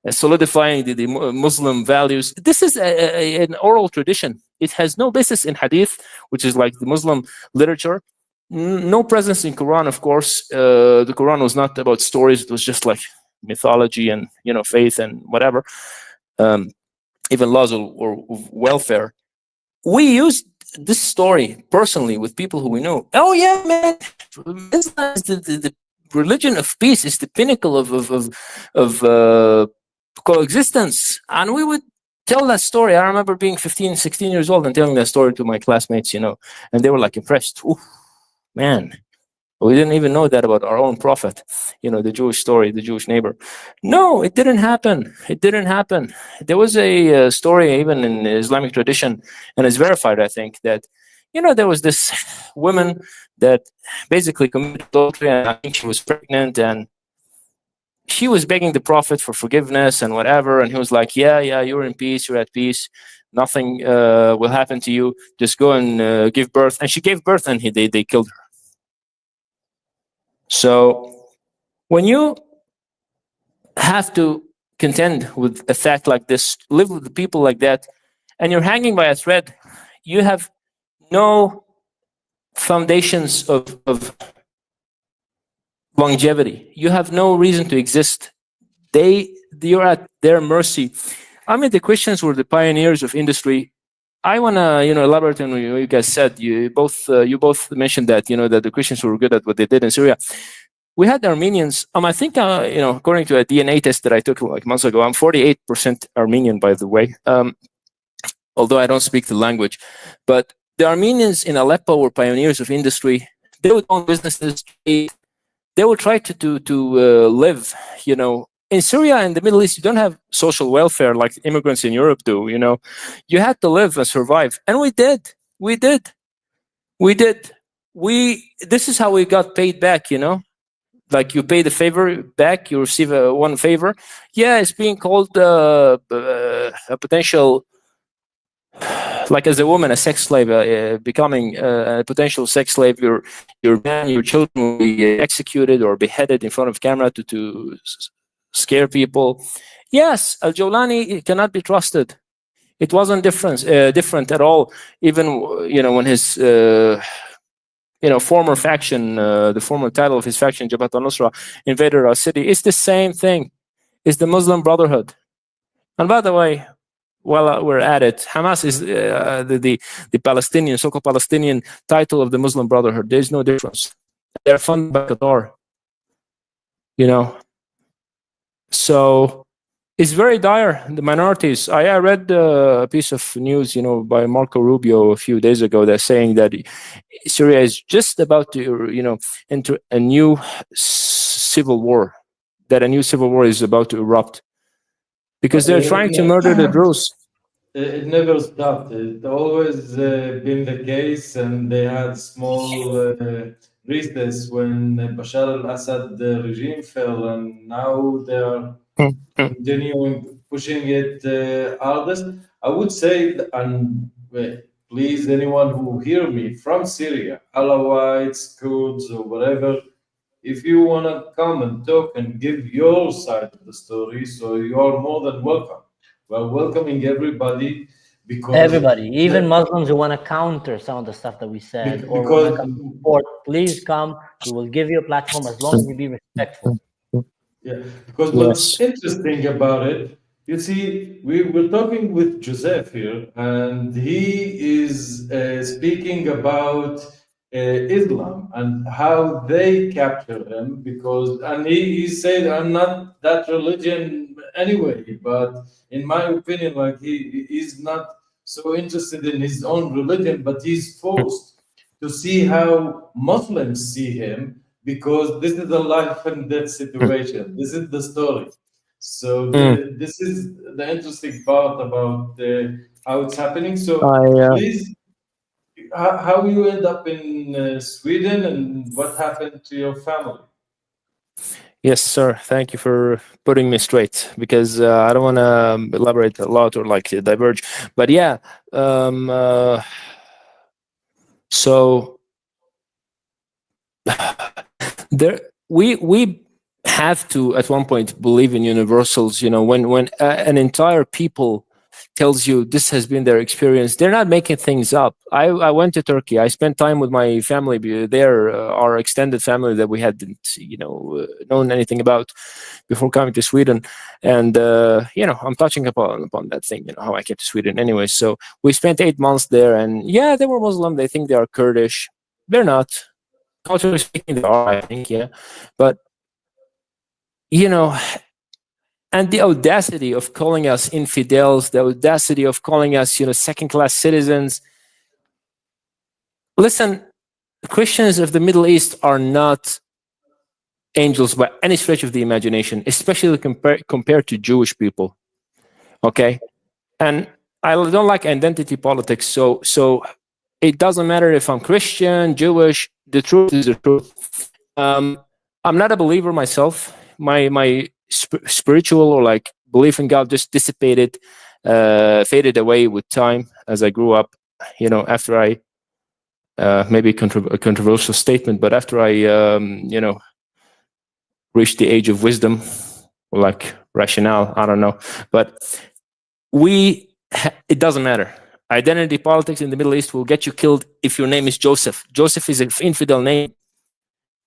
solidifying the Muslim values. This is an oral tradition. It has no basis in hadith, which is like the Muslim literature. No presence in Quran, of course. The Quran was not about stories. It was just like mythology and, faith and whatever. Even laws or welfare. We used this story personally with people who we know. Oh yeah, man, Islam is the religion of peace. Is the pinnacle of coexistence, and we would tell that story. I remember being 15, 16 years old and telling that story to my classmates, and they were like impressed. Ooh, man. We didn't even know that about our own prophet, the Jewish story, the Jewish neighbor. No, it didn't happen. It didn't happen. There was a story even in the Islamic tradition, and it's verified, I think, that, there was this woman that basically committed adultery, and I think she was pregnant, and she was begging the prophet for forgiveness and whatever, and he was like, yeah, you're in peace, you're at peace. Nothing will happen to you. Just go and give birth. And she gave birth, and they killed her. So when you have to contend with a fact like this, live with the people like that, and you're hanging by a thread, you have no foundations of longevity. You have no reason to exist. You're at their mercy. I mean, the Christians were the pioneers of industry. I want to, elaborate on what you guys said. You both mentioned that, that the Christians were good at what they did in Syria. We had the Armenians. I think, according to a DNA test that I took like months ago, I'm 48% Armenian, by the way, although I don't speak the language. But the Armenians in Aleppo were pioneers of industry. They would own businesses. They would try to live, In Syria and the Middle East, you don't have social welfare like immigrants in Europe do, You had to live and survive. And we did. This is how we got paid back, Like you pay the favor back, you receive one favor. Yeah, it's being called a potential, like as a woman, a sex slave, becoming a potential sex slave. Your man, your children will be executed or beheaded in front of camera to scare people. Yes, Al-Jawlani cannot be trusted. It wasn't different at all. Even when his former faction, the former title of his faction, Jabhat al-Nusra, invaded our city. It's the same thing. It's the Muslim Brotherhood. And by the way, while we're at it, Hamas is the Palestinian, so-called Palestinian title of the Muslim Brotherhood. There's no difference. They're funded by Qatar. So it's very dire, the minorities. I read a piece of news, by Marco Rubio a few days ago that's saying that Syria is just about to, enter a new civil war, that a new civil war is about to erupt because they're trying to murder the Druze. It never stopped. It always been the case, and they had small recess when Bashar al-Assad regime fell, and now they are continuing pushing it hardest. I would say, and please, anyone who hear me from Syria, Alawites, Kurds, or whatever, if you want to come and talk and give your side of the story, so you are more than welcome. We're welcoming everybody, because everybody, even Muslims who want to counter some of the stuff that we said or want to come support, please come. We will give you a platform as long as you be respectful. Yeah, because what's interesting about it, you see, we're talking with Joseph here, and he is speaking about Islam and how they capture him, and he said, I'm not that religion anyway, but in my opinion, like he's not so interested in his own religion, but he's forced to see how Muslims see him, because this is a life and death situation. This is the story. So this is the interesting part about how it's happening. So please, how you end up in Sweden, and what happened to your family? Yes, sir. Thank you for putting me straight, because I don't want to elaborate a lot or like diverge. But yeah, so there we have to at one point believe in universals. You know, when an entire people tells you this has been their experience, they're not making things up. I went to Turkey. I spent time with my family there, our extended family that we hadn't, known anything about before coming to Sweden. And I'm touching upon that thing, how I came to Sweden anyway. So we spent 8 months there, and yeah, they were Muslim. They think they are Kurdish. They're not. Culturally speaking, they are, I think, yeah. But and the audacity of calling us infidels, the audacity of calling us, second-class citizens. Listen, Christians of the Middle East are not angels by any stretch of the imagination, especially compared to Jewish people. Okay? And I don't like identity politics, so it doesn't matter if I'm Christian, Jewish. The truth is the truth. I'm not a believer myself. My spiritual or like belief in God just dissipated, faded away with time as I grew up. After I maybe a controversial statement, but after I reached the age of wisdom, or like rationale, I don't know. But it doesn't matter. Identity politics in the Middle East will get you killed if your name is Joseph. Joseph is an infidel name.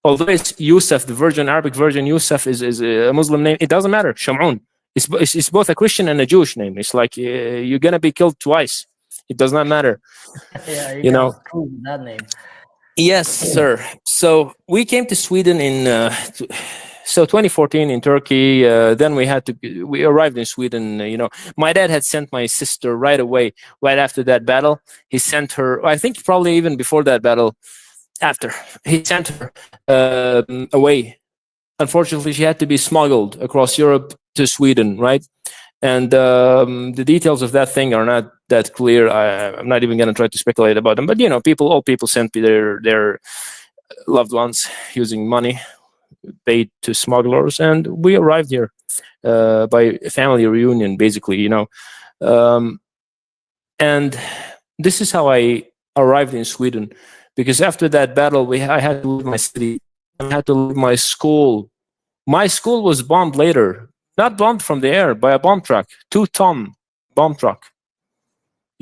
Although it's Yusuf, the Arabic version, Yusuf is a Muslim name. It doesn't matter. Chamaon. It's both a Christian and a Jewish name. It's like you're gonna be killed twice. It does not matter. Yeah, that name. Yes, sir. So we came to Sweden in 2014 in Turkey. Then we arrived in Sweden. My dad had sent my sister right away, right after that battle. He sent her. I think probably even before that battle. After he sent her away, unfortunately, she had to be smuggled across Europe to Sweden, right? And the details of that thing are not that clear. I'm not even going to try to speculate about them. But all people sent their loved ones using money paid to smugglers, and we arrived here by family reunion, basically. And this is how I arrived in Sweden. Because after that battle, I had to leave my city. I had to leave my school. My school was bombed later. Not bombed from the air, by a bomb truck. 2-ton bomb truck.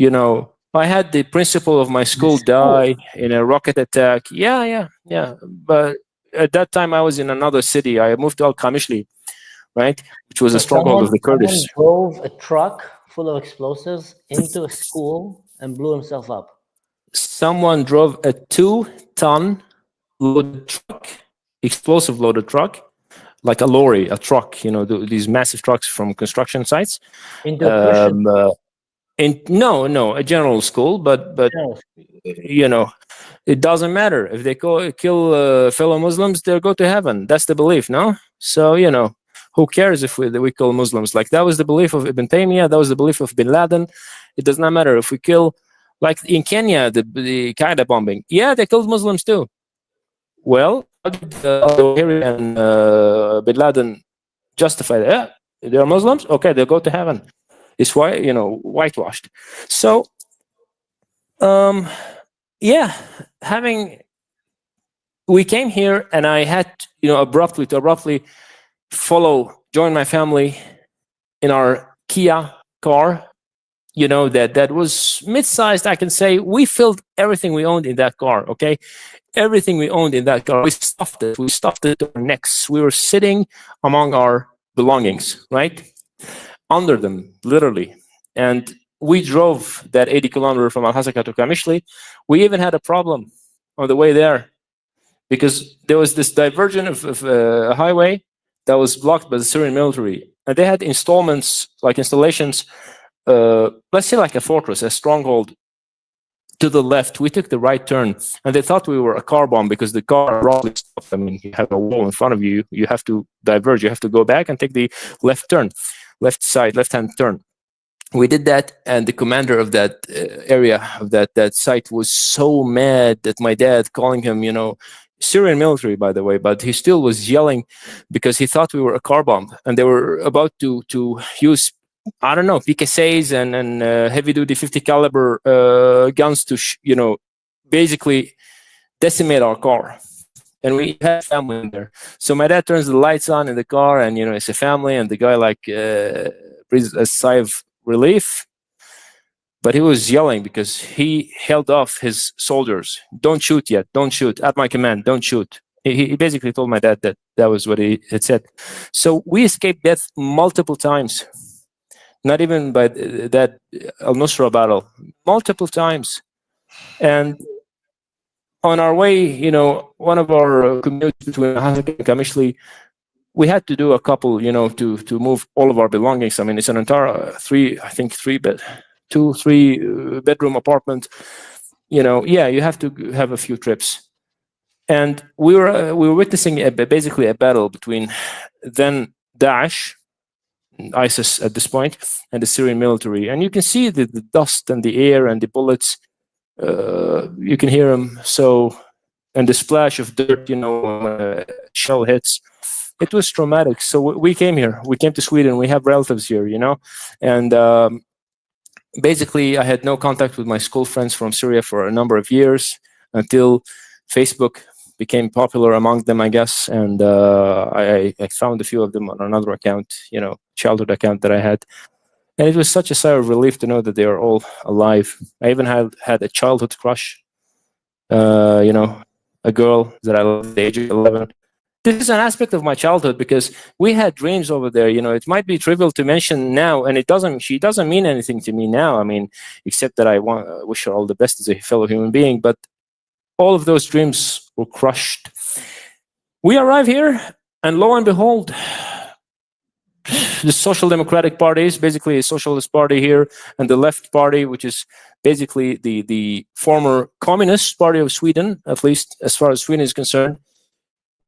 I had the principal of my school die in a rocket attack. Yeah. But at that time, I was in another city. I moved to Al-Kamishli, right? Which was a stronghold of the Kurdish. Someone drove a truck full of explosives into a school and blew himself up. Someone drove a 2-ton loaded truck, explosive loaded truck, like a lorry, a truck, these massive trucks from construction sites. Into a no, a general school, but it doesn't matter. If they kill fellow Muslims, they'll go to heaven. That's the belief, no? So, who cares if we kill Muslims? Like, that was the belief of Ibn Taymiyyah, that was the belief of Bin Laden. It does not matter if we kill. Like in Kenya, the Qaeda bombing. Yeah, they killed Muslims too. Well, how did al-Zawahiri and Bin Laden justify that? Yeah, they are Muslims? Okay, they'll go to heaven. It's why, whitewashed. So, we came here, and I had, abruptly join my family in our Kia car. That was mid-sized, I can say. We filled everything we owned in that car, okay? Everything we owned in that car, we stuffed it. We stuffed it to our necks. We were sitting among our belongings, right? Under them, literally. And we drove that 80 kilometers from Al-Hasaka to Kamishli. We even had a problem on the way there, because there was this diversion of a highway that was blocked by the Syrian military. And they had installations, let's say like a fortress, a stronghold to the left. We took the right turn, and they thought we were a car bomb because the car abruptly stopped. I mean, you have a wall in front of you. You have to diverge. You have to go back and take the left-hand turn. We did that, and the commander of that area, of that site, was so mad that my dad, calling him, Syrian military, by the way, but he still was yelling because he thought we were a car bomb, and they were about to use, I don't know, PKCs and heavy-duty 50 caliber guns to basically decimate our car. And we had family in there, so my dad turns the lights on in the car, and it's a family, and the guy breathes a sigh of relief. But he was yelling because he held off his soldiers. Don't shoot yet. Don't shoot. At my command, don't shoot. He basically told my dad that was what he had said. So we escaped death multiple times. Not even by that al-Nusra battle. Multiple times. And on our way, one of our commutes between Hazak and Kamishli, we had to do a couple, to move all of our belongings. I mean, it's an entire three bedroom apartment. You have to have a few trips. And we were witnessing basically a battle between then Daesh, ISIS at this point, and the Syrian military. And you can see the dust and the air and the bullets. You can hear them. And the splash of dirt, shell hits. It was traumatic. So we came here. We came to Sweden. We have relatives here, and basically, I had no contact with my school friends from Syria for a number of years until Facebook became popular among them, I guess. And I found a few of them on another account, childhood account that I had. And it was such a sigh of relief to know that they are all alive. I even had a childhood crush, a girl that I loved at the age of 11. This is an aspect of my childhood because we had dreams over there. It might be trivial to mention now, and she doesn't mean anything to me now. I mean, except that I wish her all the best as a fellow human being. But all of those dreams were crushed. We arrive here, and lo and behold, the Social Democratic Party is basically a socialist party here, and the Left Party, which is basically the former Communist Party of Sweden, at least as far as Sweden is concerned,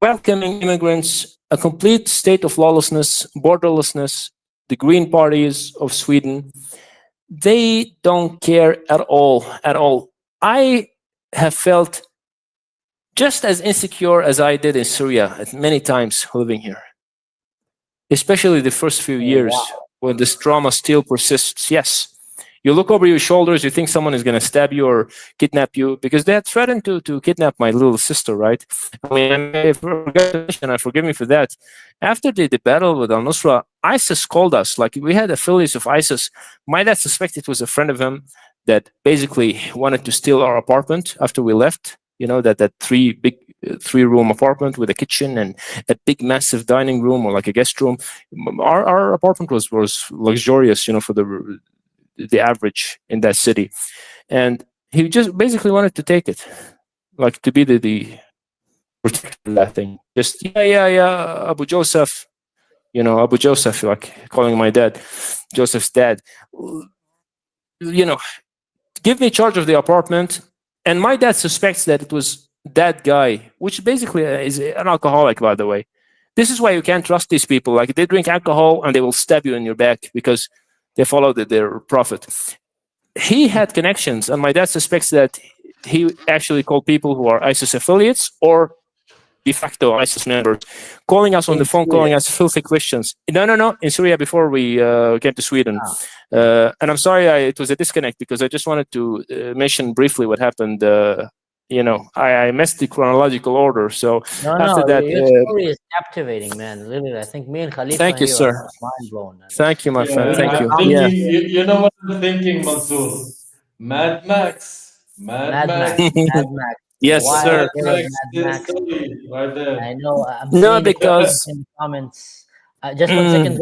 welcoming immigrants, a complete state of lawlessness, borderlessness, the Green parties of Sweden. They don't care at all, at all. I have felt just as insecure as I did in Syria at many times living here, especially the first few years when this trauma still persists. Yes. You look over your shoulders, you think someone is going to stab you or kidnap you, because they had threatened to kidnap my little sister, right? I mean, I forgive me for that. After the battle with al-Nusra, ISIS called us. Like, we had affiliates of ISIS. My dad suspected it was a friend of him that basically wanted to steal our apartment after we left. That three-room apartment with a kitchen and a big, massive dining room or like a guest room. Our apartment was luxurious, for the average in that city, and he just basically wanted to take it, like to be the protector of that thing. Just Abu Joseph, Abu Joseph, like calling my dad Joseph's dad. Give me charge of the apartment, and my dad suspects that it was that guy, which basically is an alcoholic, by the way. This is why you can't trust these people. Like, they drink alcohol and they will stab you in your back because they followed their prophet. He had connections, and my dad suspects that he actually called people who are ISIS affiliates or de facto ISIS members, calling us on the phone, calling us filthy Christians. No, in Syria before we came to Sweden. And I'm sorry it was a disconnect because I just wanted to mention briefly what happened. I missed the chronological order. So after that, your story is captivating, man. Literally, I think me and Khalifa thank you, sir. are mind blown. Thank you, my friend. Thank you. You know what I'm thinking, Mansour? Mad Max. Mad Max. Yes, sir. Right there. I know. Because in the comments. Just 1 second.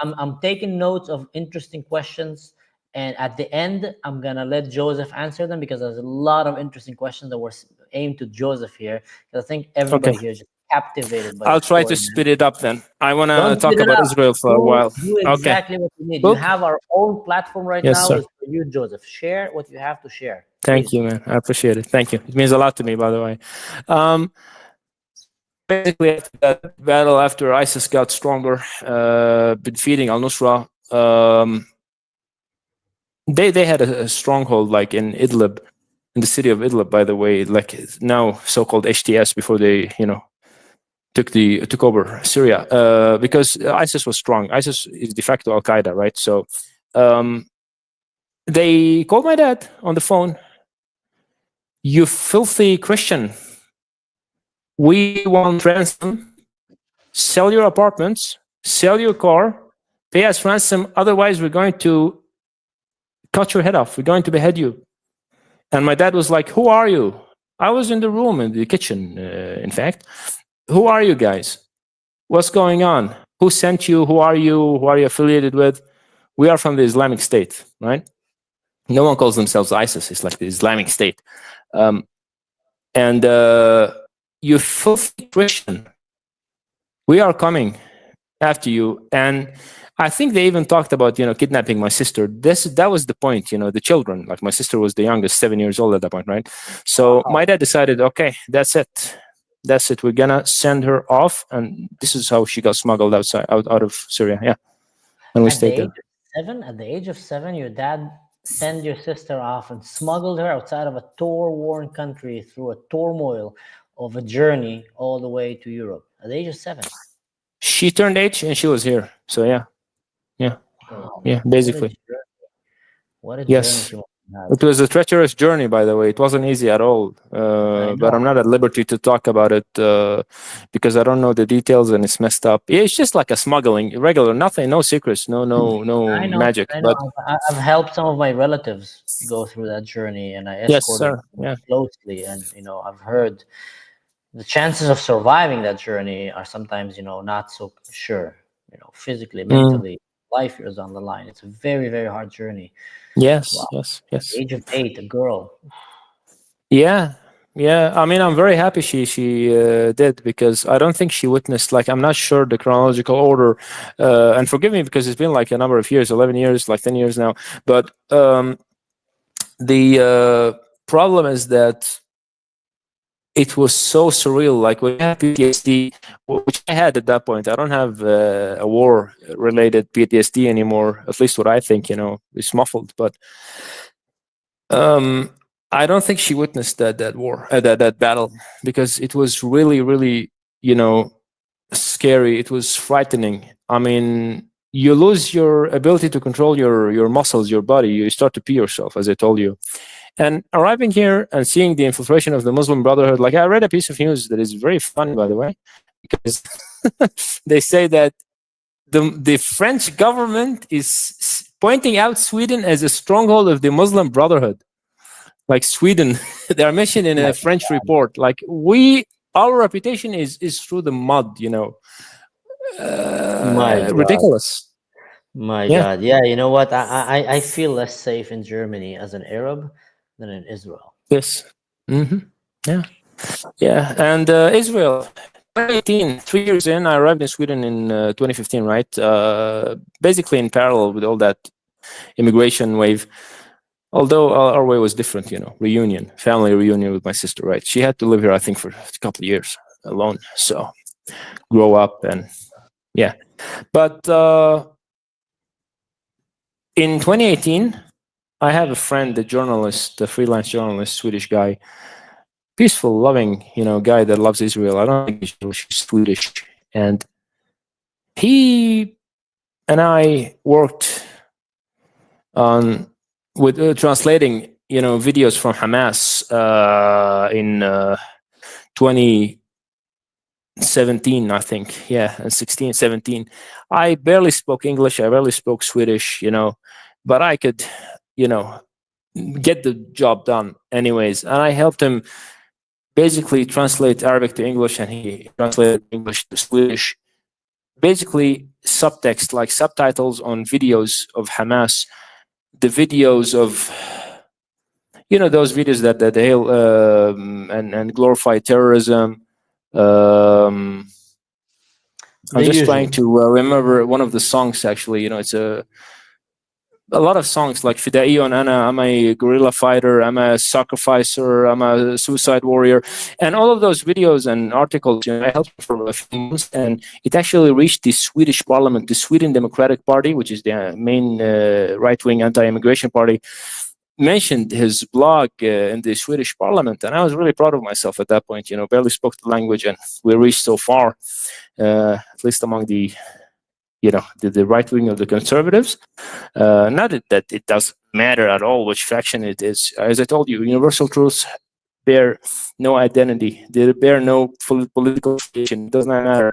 I'm taking notes of interesting questions. And at the end, I'm going to let Joseph answer them because there's a lot of interesting questions that were aimed to Joseph here. Because I think everybody here is just captivated by I'll try to speed it up then. I want to talk about Israel for a while. Do exactly what you need. You have our own platform right now. It's for you, Joseph. Share what you have to share. Thank you, man. I appreciate it. Thank you. It means a lot to me, by the way. Basically, after that battle, after ISIS got stronger, defeating al-Nusra, they had a stronghold like in Idlib, in the city of Idlib, by the way, like now so-called HTS before they, took over Syria, because ISIS was strong. ISIS is de facto Al Qaeda, right? So they called my dad on the phone. You filthy Christian! We want ransom. Sell your apartments. Sell your car. Pay us ransom. Otherwise, we're going to cut your head off. We're going to behead you. And my dad was like, "Who are you?" I was in the room, in the kitchen, in fact. "Who are you guys? What's going on? Who sent you? Who are you? Who are you affiliated with?" "We are from the Islamic State," right? No one calls themselves ISIS. It's like the Islamic State. You filthy Christian, we are coming after you. And I think they even talked about, kidnapping my sister. That was the point, the children. Like my sister was the youngest, 7 years old at that point, right? So my dad decided, okay, that's it. That's it. We're gonna send her off, and this is how she got smuggled out of Syria. Yeah, and we stayed there. At the age of 7, your dad sent your sister off and smuggled her outside of a war-worn country through a turmoil of a journey all the way to Europe. At the age of 7. She turned 8 and she was here. So yeah, basically. What a journey she must have. It was a treacherous journey, by the way. It wasn't easy at all. But I'm not at liberty to talk about it because I don't know the details and it's messed up. Yeah, it's just like a smuggling, regular, nothing, no secrets, no magic. But I've helped some of my relatives go through that journey, and I escorted them closely. And I've heard the chances of surviving that journey are sometimes not so sure. Physically, mentally, life is on the line. It's a very, very hard journey. Yes, wow. yes. The age of 8, a girl. Yeah. I mean, I'm very happy she did, because I don't think she witnessed, I'm not sure the chronological order, and forgive me because it's been like a number of years, 11 years, like 10 years now. But the problem is that it was so surreal. Like when you have PTSD, which I had at that point, I don't have a war-related PTSD anymore. At least what I think, is muffled. But I don't think she witnessed that war, that battle, because it was really, really, scary. It was frightening. I mean, you lose your ability to control your muscles, your body. You start to pee yourself, as I told you. And arriving here and seeing the infiltration of the Muslim Brotherhood, I read a piece of news that is very funny, by the way, because they say that the French government is pointing out Sweden as a stronghold of the Muslim Brotherhood. Like Sweden, they are mentioned in a French report. Our reputation is through the mud, ridiculous. My God. Yeah, you know what? I feel less safe in Germany as an Arab than in Israel. Yes. Mm-hmm. Yeah. And Israel, 2018, 3 years in, I arrived in Sweden in 2015, right? Basically in parallel with all that immigration wave. Although our way was different, family reunion with my sister, right? She had to live here, I think, for a couple of years alone. So grow up and yeah. But in 2018, I have a friend, a journalist, a freelance journalist, Swedish guy, peaceful, loving, guy that loves Israel. I don't think he's Jewish, he's Swedish. And he and I worked with translating, videos from Hamas in 2017, I think. Yeah, and 16, 17. I barely spoke English. I barely spoke Swedish, but I could, get the job done anyways. And I helped him basically translate Arabic to English, and he translated English to Swedish. Basically, subtext, like subtitles on videos of Hamas, the videos of, those videos that hail and glorify terrorism. I'm just trying to remember one of the songs, actually. It's a lot of songs like Fidaiyon Ana, I'm a guerrilla fighter, I'm a sacrificer, I'm a suicide warrior. And all of those videos and articles, I helped for a few months, and it actually reached the Swedish parliament, the Sweden Democratic Party, which is the main right-wing anti-immigration party. mentioned his blog in the Swedish parliament, and I was really proud of myself at that point. Barely spoke the language, and we reached so far, at least among the right wing of the conservatives. Not that it doesn't matter at all which faction it is. As I told you, universal truths bear no identity. They bear no political affiliation. It does not matter.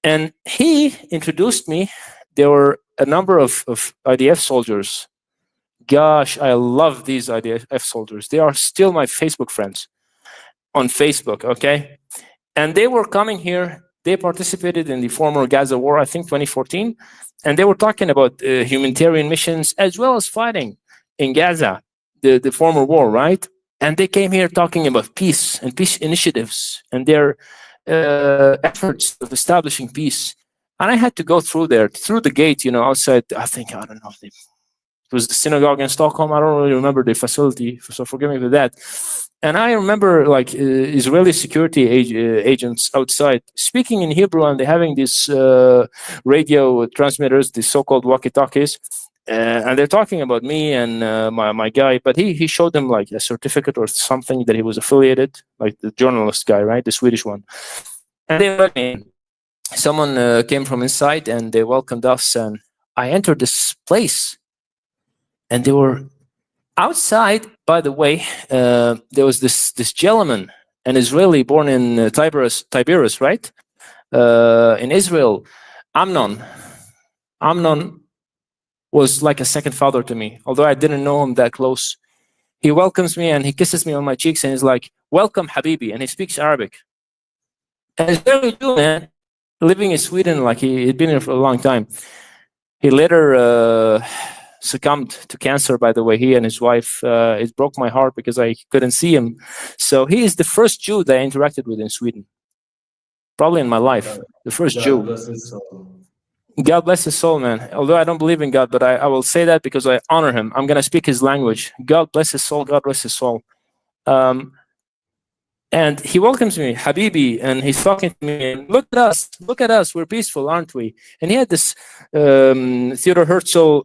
And he introduced me. There were a number of IDF soldiers. Gosh, I love these IDF soldiers. They are still my Facebook friends on Facebook, okay? And they were coming here. They participated in the former Gaza war, I think 2014. And they were talking about humanitarian missions as well as fighting in Gaza, the former war, right? And they came here talking about peace and peace initiatives and their efforts of establishing peace. And I had to go through the gate, outside, I don't know, it was the synagogue in Stockholm. I don't really remember the facility, so forgive me for that. And I remember Israeli security agents outside speaking in Hebrew, and they're having these radio transmitters, these so-called walkie-talkies, and they're talking about me and my guy. But he showed them like a certificate or something that he was affiliated, like the journalist guy, right, the Swedish one. And they let me in. Someone came from inside, and they welcomed us. And I entered this place, and they were outside. By the way, there was this gentleman, an Israeli born in Tiberias, right? In Israel, Amnon was like a second father to me, although I didn't know him that close. He welcomes me and he kisses me on my cheeks and he's like, "Welcome, Habibi," and he speaks Arabic. And it's very Jew, man, living in Sweden, like he'd been here for a long time. He later succumbed to cancer, by the way, he and his wife. It broke my heart because I couldn't see him. So he is the first Jew that I interacted with in Sweden, probably in my life, the first Jew. God bless his soul, man. Although I don't believe in God, but I will say that because I honor him. I'm going to speak his language. God bless his soul. God bless his soul. And he welcomes me, Habibi, and he's talking to me. And look at us. We're peaceful, aren't we? And he had this Theodor Herzl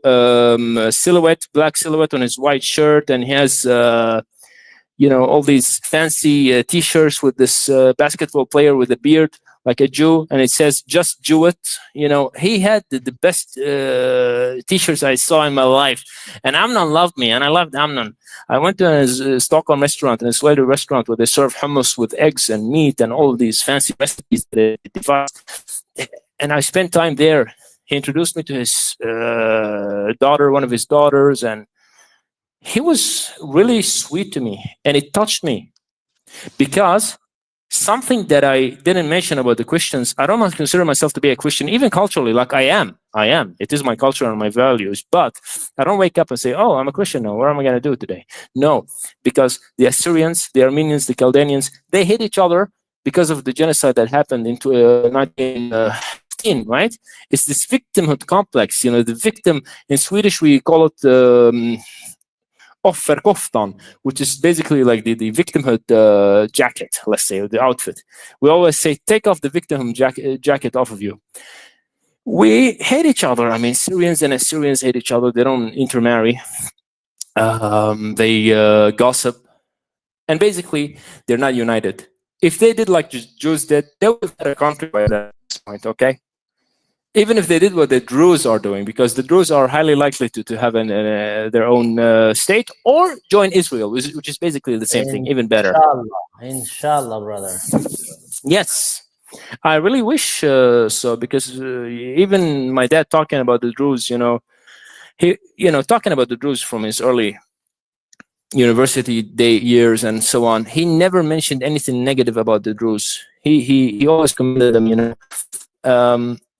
silhouette, black silhouette on his white shirt, and he has all these fancy T-shirts with this basketball player with a beard, like a Jew, and it says "Just Jew It." He had the best T-shirts I saw in my life, and Amnon loved me, and I loved Amnon. I went to his Stockholm restaurant, an Israeli restaurant, where they serve hummus with eggs and meat and all of these fancy recipes that they devised. And I spent time there. He introduced me to his daughter, one of his daughters, and he was really sweet to me, and it touched me because something that I didn't mention about the Christians, I don't consider myself to be a Christian, even culturally, like I am. It is my culture and my values, but I don't wake up and say, "Oh, I'm a Christian now. What am I going to do today?" No, because the Assyrians, the Armenians, the Chaldeans, they hate each other because of the genocide that happened in 1915, right? It's this victimhood complex. The victim, in Swedish, we call it offerkoftan, which is basically like the victimhood jacket, let's say, or the outfit. We always say, take off the victimhood jacket off of you. We hate each other. I mean, Syrians and Assyrians hate each other. They don't intermarry. They gossip. And basically, they're not united. If they did like Jews did, they would have had a country by that point, okay? Even if they did what the Druze are doing, because the Druze are highly likely to have their own state or join Israel, which is basically the same thing, even better. Inshallah, brother. Yes, I really wish so, because even my dad talking about the Druze, talking about the Druze from his early university day years and so on, he never mentioned anything negative about the Druze. He always commended them,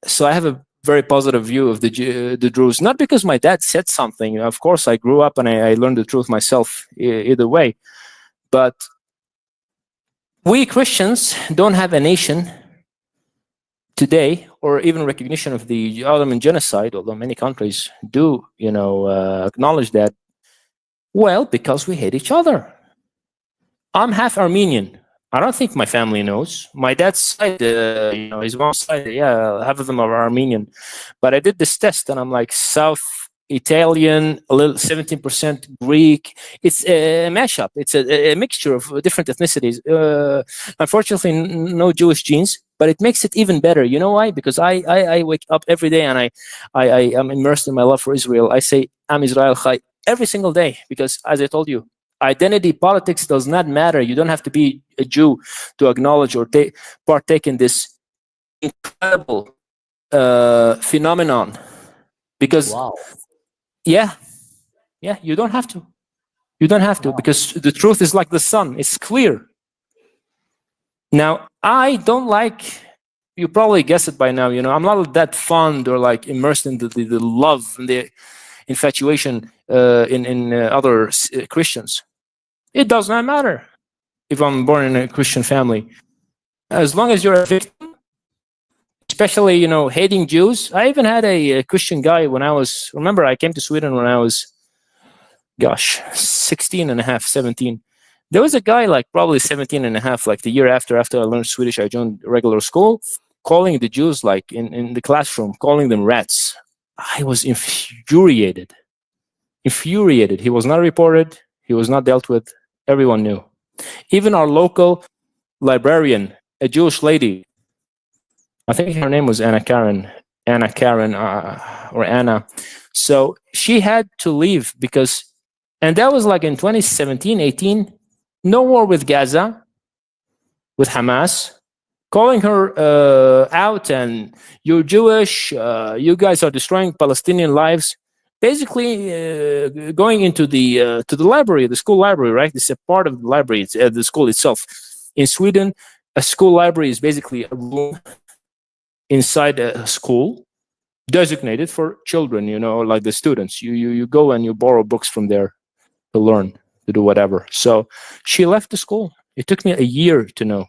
So I have a very positive view of the Druze, not because my dad said something. Of course, I grew up and I learned the truth myself either way. But we Christians don't have a nation today, or even recognition of the Ottoman genocide, although many countries do, acknowledge that. Well, because we hate each other. I'm half Armenian. I don't think my family knows. My dad's side, his mom's side, half of them are Armenian. But I did this test, and I'm like South Italian, a little 17% Greek. It's a mashup. It's a mixture of different ethnicities. Unfortunately, no Jewish genes, but it makes it even better. You know why? Because I wake up every day and I am immersed in my love for Israel. I say, Am Israel Chai, every single day, because as I told you, identity politics does not matter. You don't have to be a Jew to acknowledge or partake in this incredible phenomenon. Because, Wow. yeah, you don't have to. You don't have to, because the truth is like the sun. It's clear. Now, I don't like, you probably guessed it by now, you know, I'm not that fond or like immersed in the love and the infatuation in other Christians. It does not matter if I'm born in a Christian family. As long as you're a victim, especially, you know, hating Jews. I even had a Christian guy when remember I came to Sweden when I was, 16 and a half, 17. There was a guy like probably 17 and a half, like the year after I learned Swedish, I joined regular school, calling the Jews like in the classroom, calling them rats. I was infuriated. He was not reported. He was not dealt with. Everyone knew. Even our local librarian, a Jewish lady, I think her name was Anna Karen, or Anna. So she had to leave because, and that was like in 2017, 18, no war with Gaza, with Hamas, calling her out and you're Jewish, you guys are destroying Palestinian lives. Basically, going into the library, the school library, right? This is a part of the library, it's, the school itself. In Sweden, a school library is basically a room inside a school designated for children, you know, like the students. You go and you borrow books from there to learn, to do whatever. So she left the school. It took me a year to know.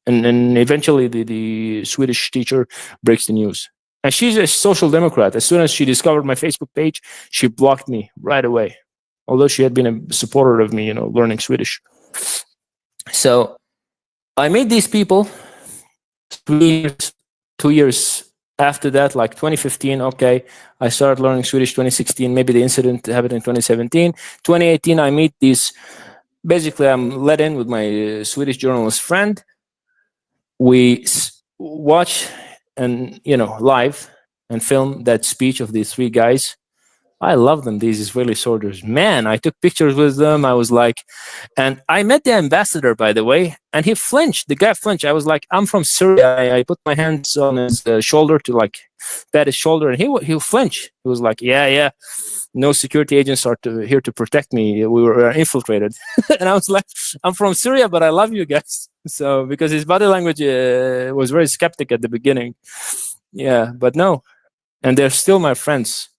And eventually the Swedish teacher breaks the news. And she's a social democrat. As soon as she discovered my Facebook page, she blocked me right away. Although she had been a supporter of me, you know, learning Swedish. So I met these people 2 years after that, like 2015, okay, I started learning Swedish 2016, maybe the incident happened in 2017. 2018, I meet these, basically I'm let in with my Swedish journalist friend. We watch and, you know, live and film that speech of these three guys. I love them, these Israeli soldiers. Man, I took pictures with them. I was like, and I met the ambassador, by the way, and he flinched. The guy flinched. I was like, I'm from Syria. I put my hands on his shoulder to like pat his shoulder, and he flinched. He was like, yeah, no security agents are here to protect me. We were infiltrated. And I was like, I'm from Syria, but I love you guys. So, because his body language was very skeptic at the beginning. Yeah, but no. And they're still my friends.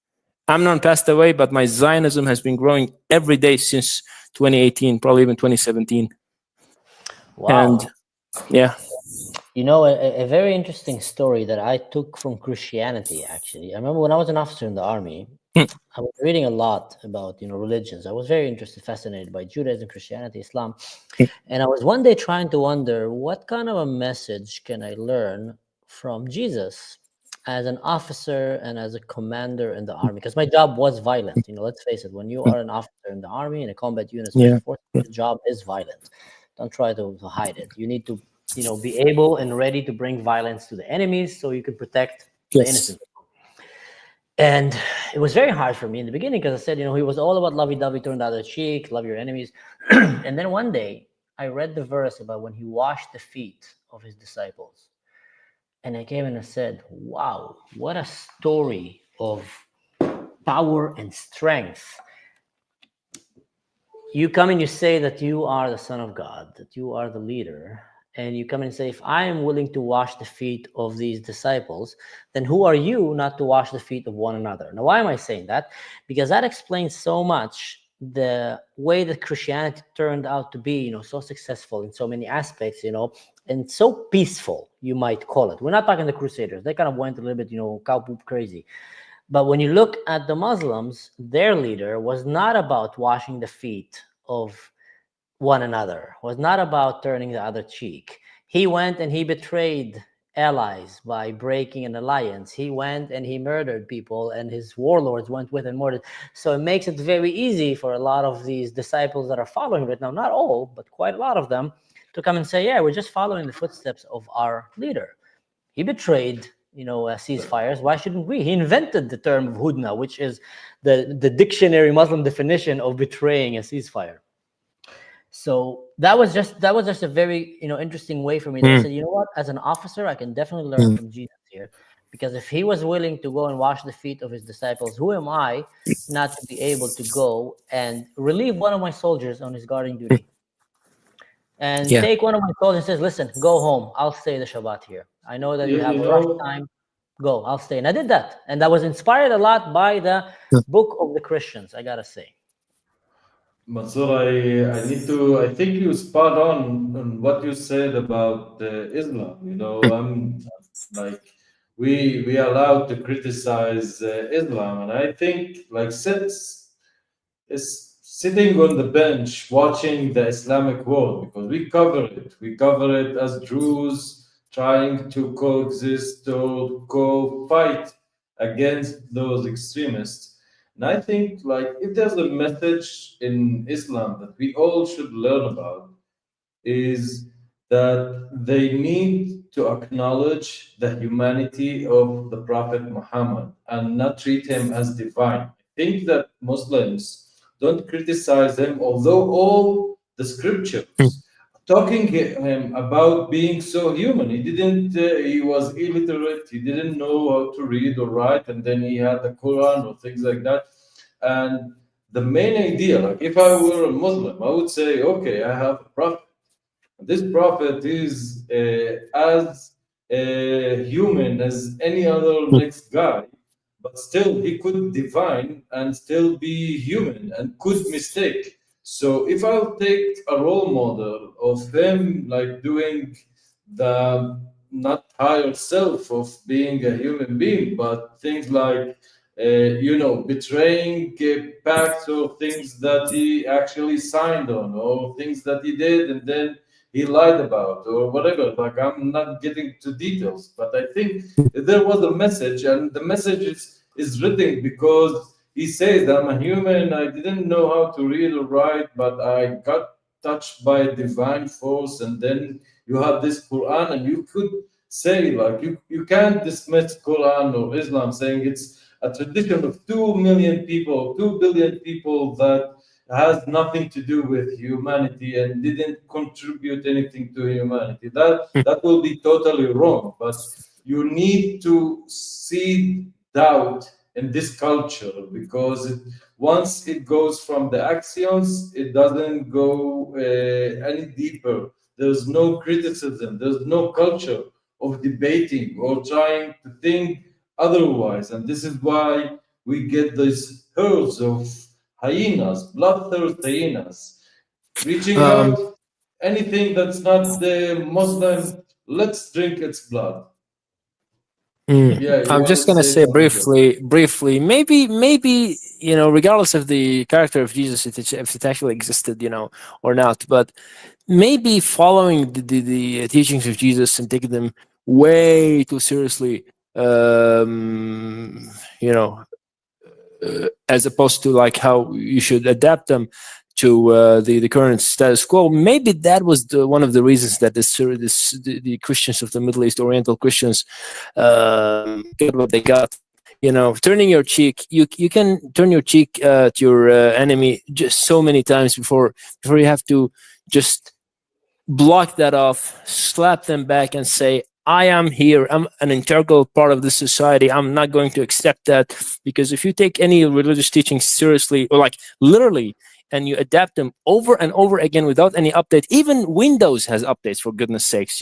Amnon passed away, but my Zionism has been growing every day since 2018, probably even 2017. Wow. And yeah. You know, a very interesting story that I took from Christianity, actually. I remember when I was an officer in the army, I was reading a lot about, you know, religions. I was very interested, fascinated by Judaism, Christianity, Islam. And I was one day trying to wonder, what kind of a message can I learn from Jesus as an officer and as a commander in the army? Because my job was violent. You know, let's face it, when you are an officer in the army, in a combat unit, special force, the job is violent. Don't try to hide it. You need to, you know, be able and ready to bring violence to the enemies so you can protect the innocent. And it was very hard for me in the beginning because I said, you know, he was all about lovey-dovey, turn the other cheek, love your enemies. And then one day I read the verse about when he washed the feet of his disciples. And I came and I said, wow, what a story of power and strength. You come and you say that you are the Son of God, that you are the leader. And you come and say, if I am willing to wash the feet of these disciples, then who are you not to wash the feet of one another? Now, why am I saying that? Because that explains so much the way that Christianity turned out to be, you know, so successful in so many aspects, you know, and so peaceful, you might call it. We're not talking the Crusaders. They kind of went a little bit, you know, cow poop crazy. But when you look at the Muslims, their leader was not about washing the feet of one another, was not about turning the other cheek. He went and he betrayed allies by breaking an alliance. He went and he murdered people, and his warlords went with and murdered. So it makes it very easy for a lot of these disciples that are following right now, not all, but quite a lot of them, to come and say, yeah, we're just following the footsteps of our leader. He betrayed, ceasefires. Why shouldn't we? He invented the term of hudna, which is the dictionary Muslim definition of betraying a ceasefire. So that was just a very interesting way for me. I said, you know what? As an officer, I can definitely learn from Jesus here, because if he was willing to go and wash the feet of his disciples, who am I not to be able to go and relieve one of my soldiers on his guarding duty? And take one of my soldiers and says, listen, go home. I'll stay the Shabbat here. I know that you have a rough time. Go, I'll stay. And I did that. And I was inspired a lot by the book of the Christians, I gotta say. Mansour, I think you spot on what you said about Islam. I'm like, we are allowed to criticize Islam, and I think like sitting on the bench watching the Islamic world, because we cover it as Jews trying to coexist or co-fight against those extremists. And I think, like, if there's a message in Islam that we all should learn about, is that they need to acknowledge the humanity of the Prophet Muhammad and not treat him as divine. I think that Muslims don't criticize him, although all the scriptures talking him about being so human. He was illiterate, he didn't know how to read or write, and then he had the Quran or things like that. And the main idea, like if I were a Muslim, I would say, okay, I have a prophet. This prophet is as human as any other next guy, but still he could divine and still be human and could mistake. So if I'll take a role model of him, like doing the not higher self of being a human being, but things like, betraying pacts or things that he actually signed on, or things that he did and then he lied about, or whatever. Like, I'm not getting to details, but I think there was a message, and the message is written because he says, I'm a human, I didn't know how to read or write, but I got touched by a divine force. And then you have this Quran, and you could say, like, you can't dismiss Quran or Islam saying it's a tradition of 2 billion people that has nothing to do with humanity and didn't contribute anything to humanity. That will be totally wrong. But you need to see doubt in this culture, because once it goes from the axioms, it doesn't go any deeper. There's no criticism, there's no culture of debating or trying to think otherwise. And this is why we get these herds of hyenas, bloodthirsty hyenas, reaching out anything that's not the Muslim, let's drink its blood. I'm just gonna say briefly. Maybe regardless of the character of Jesus, if it actually existed, or not, but maybe following the teachings of Jesus and taking them way too seriously, as opposed to like how you should adapt them to the current status quo. Maybe that was one of the reasons that the Christians of the Middle East, Oriental Christians, got what they got. Turning your cheek, you can turn your cheek to your enemy just so many times before you have to just block that off, slap them back, and say, I am here. I'm an integral part of this society. I'm not going to accept that. Because if you take any religious teaching seriously, or like literally, and you adapt them over and over again without any update, even Windows has updates, for goodness sakes,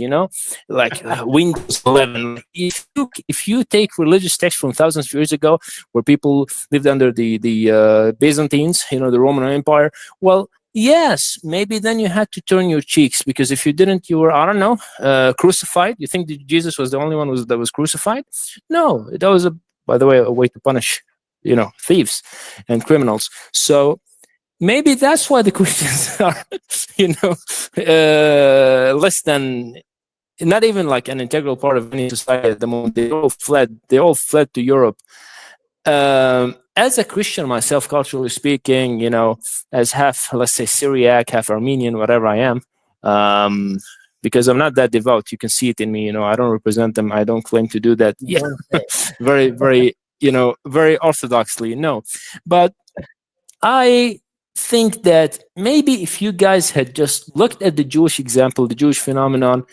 like Windows 11. If you take religious texts from thousands of years ago, where people lived under the Byzantines, the Roman Empire, well, yes, maybe then you had to turn your cheeks, because if you didn't, you were, I don't know, crucified. You think that Jesus was the only one that was crucified? No, that was, by the way, a way to punish, thieves and criminals. So maybe that's why the Christians are, less than not even like an integral part of any society at the moment. They all fled to Europe. As a Christian myself, culturally speaking, you know, as half, let's say, Syriac, half Armenian, whatever I am, because I'm not that devout. You can see it in me, you know, I don't represent them. I don't claim to do that. Yeah. Very, very, you know, very orthodoxly, no. But I think that maybe if you guys had just looked at the Jewish example, the Jewish phenomenon,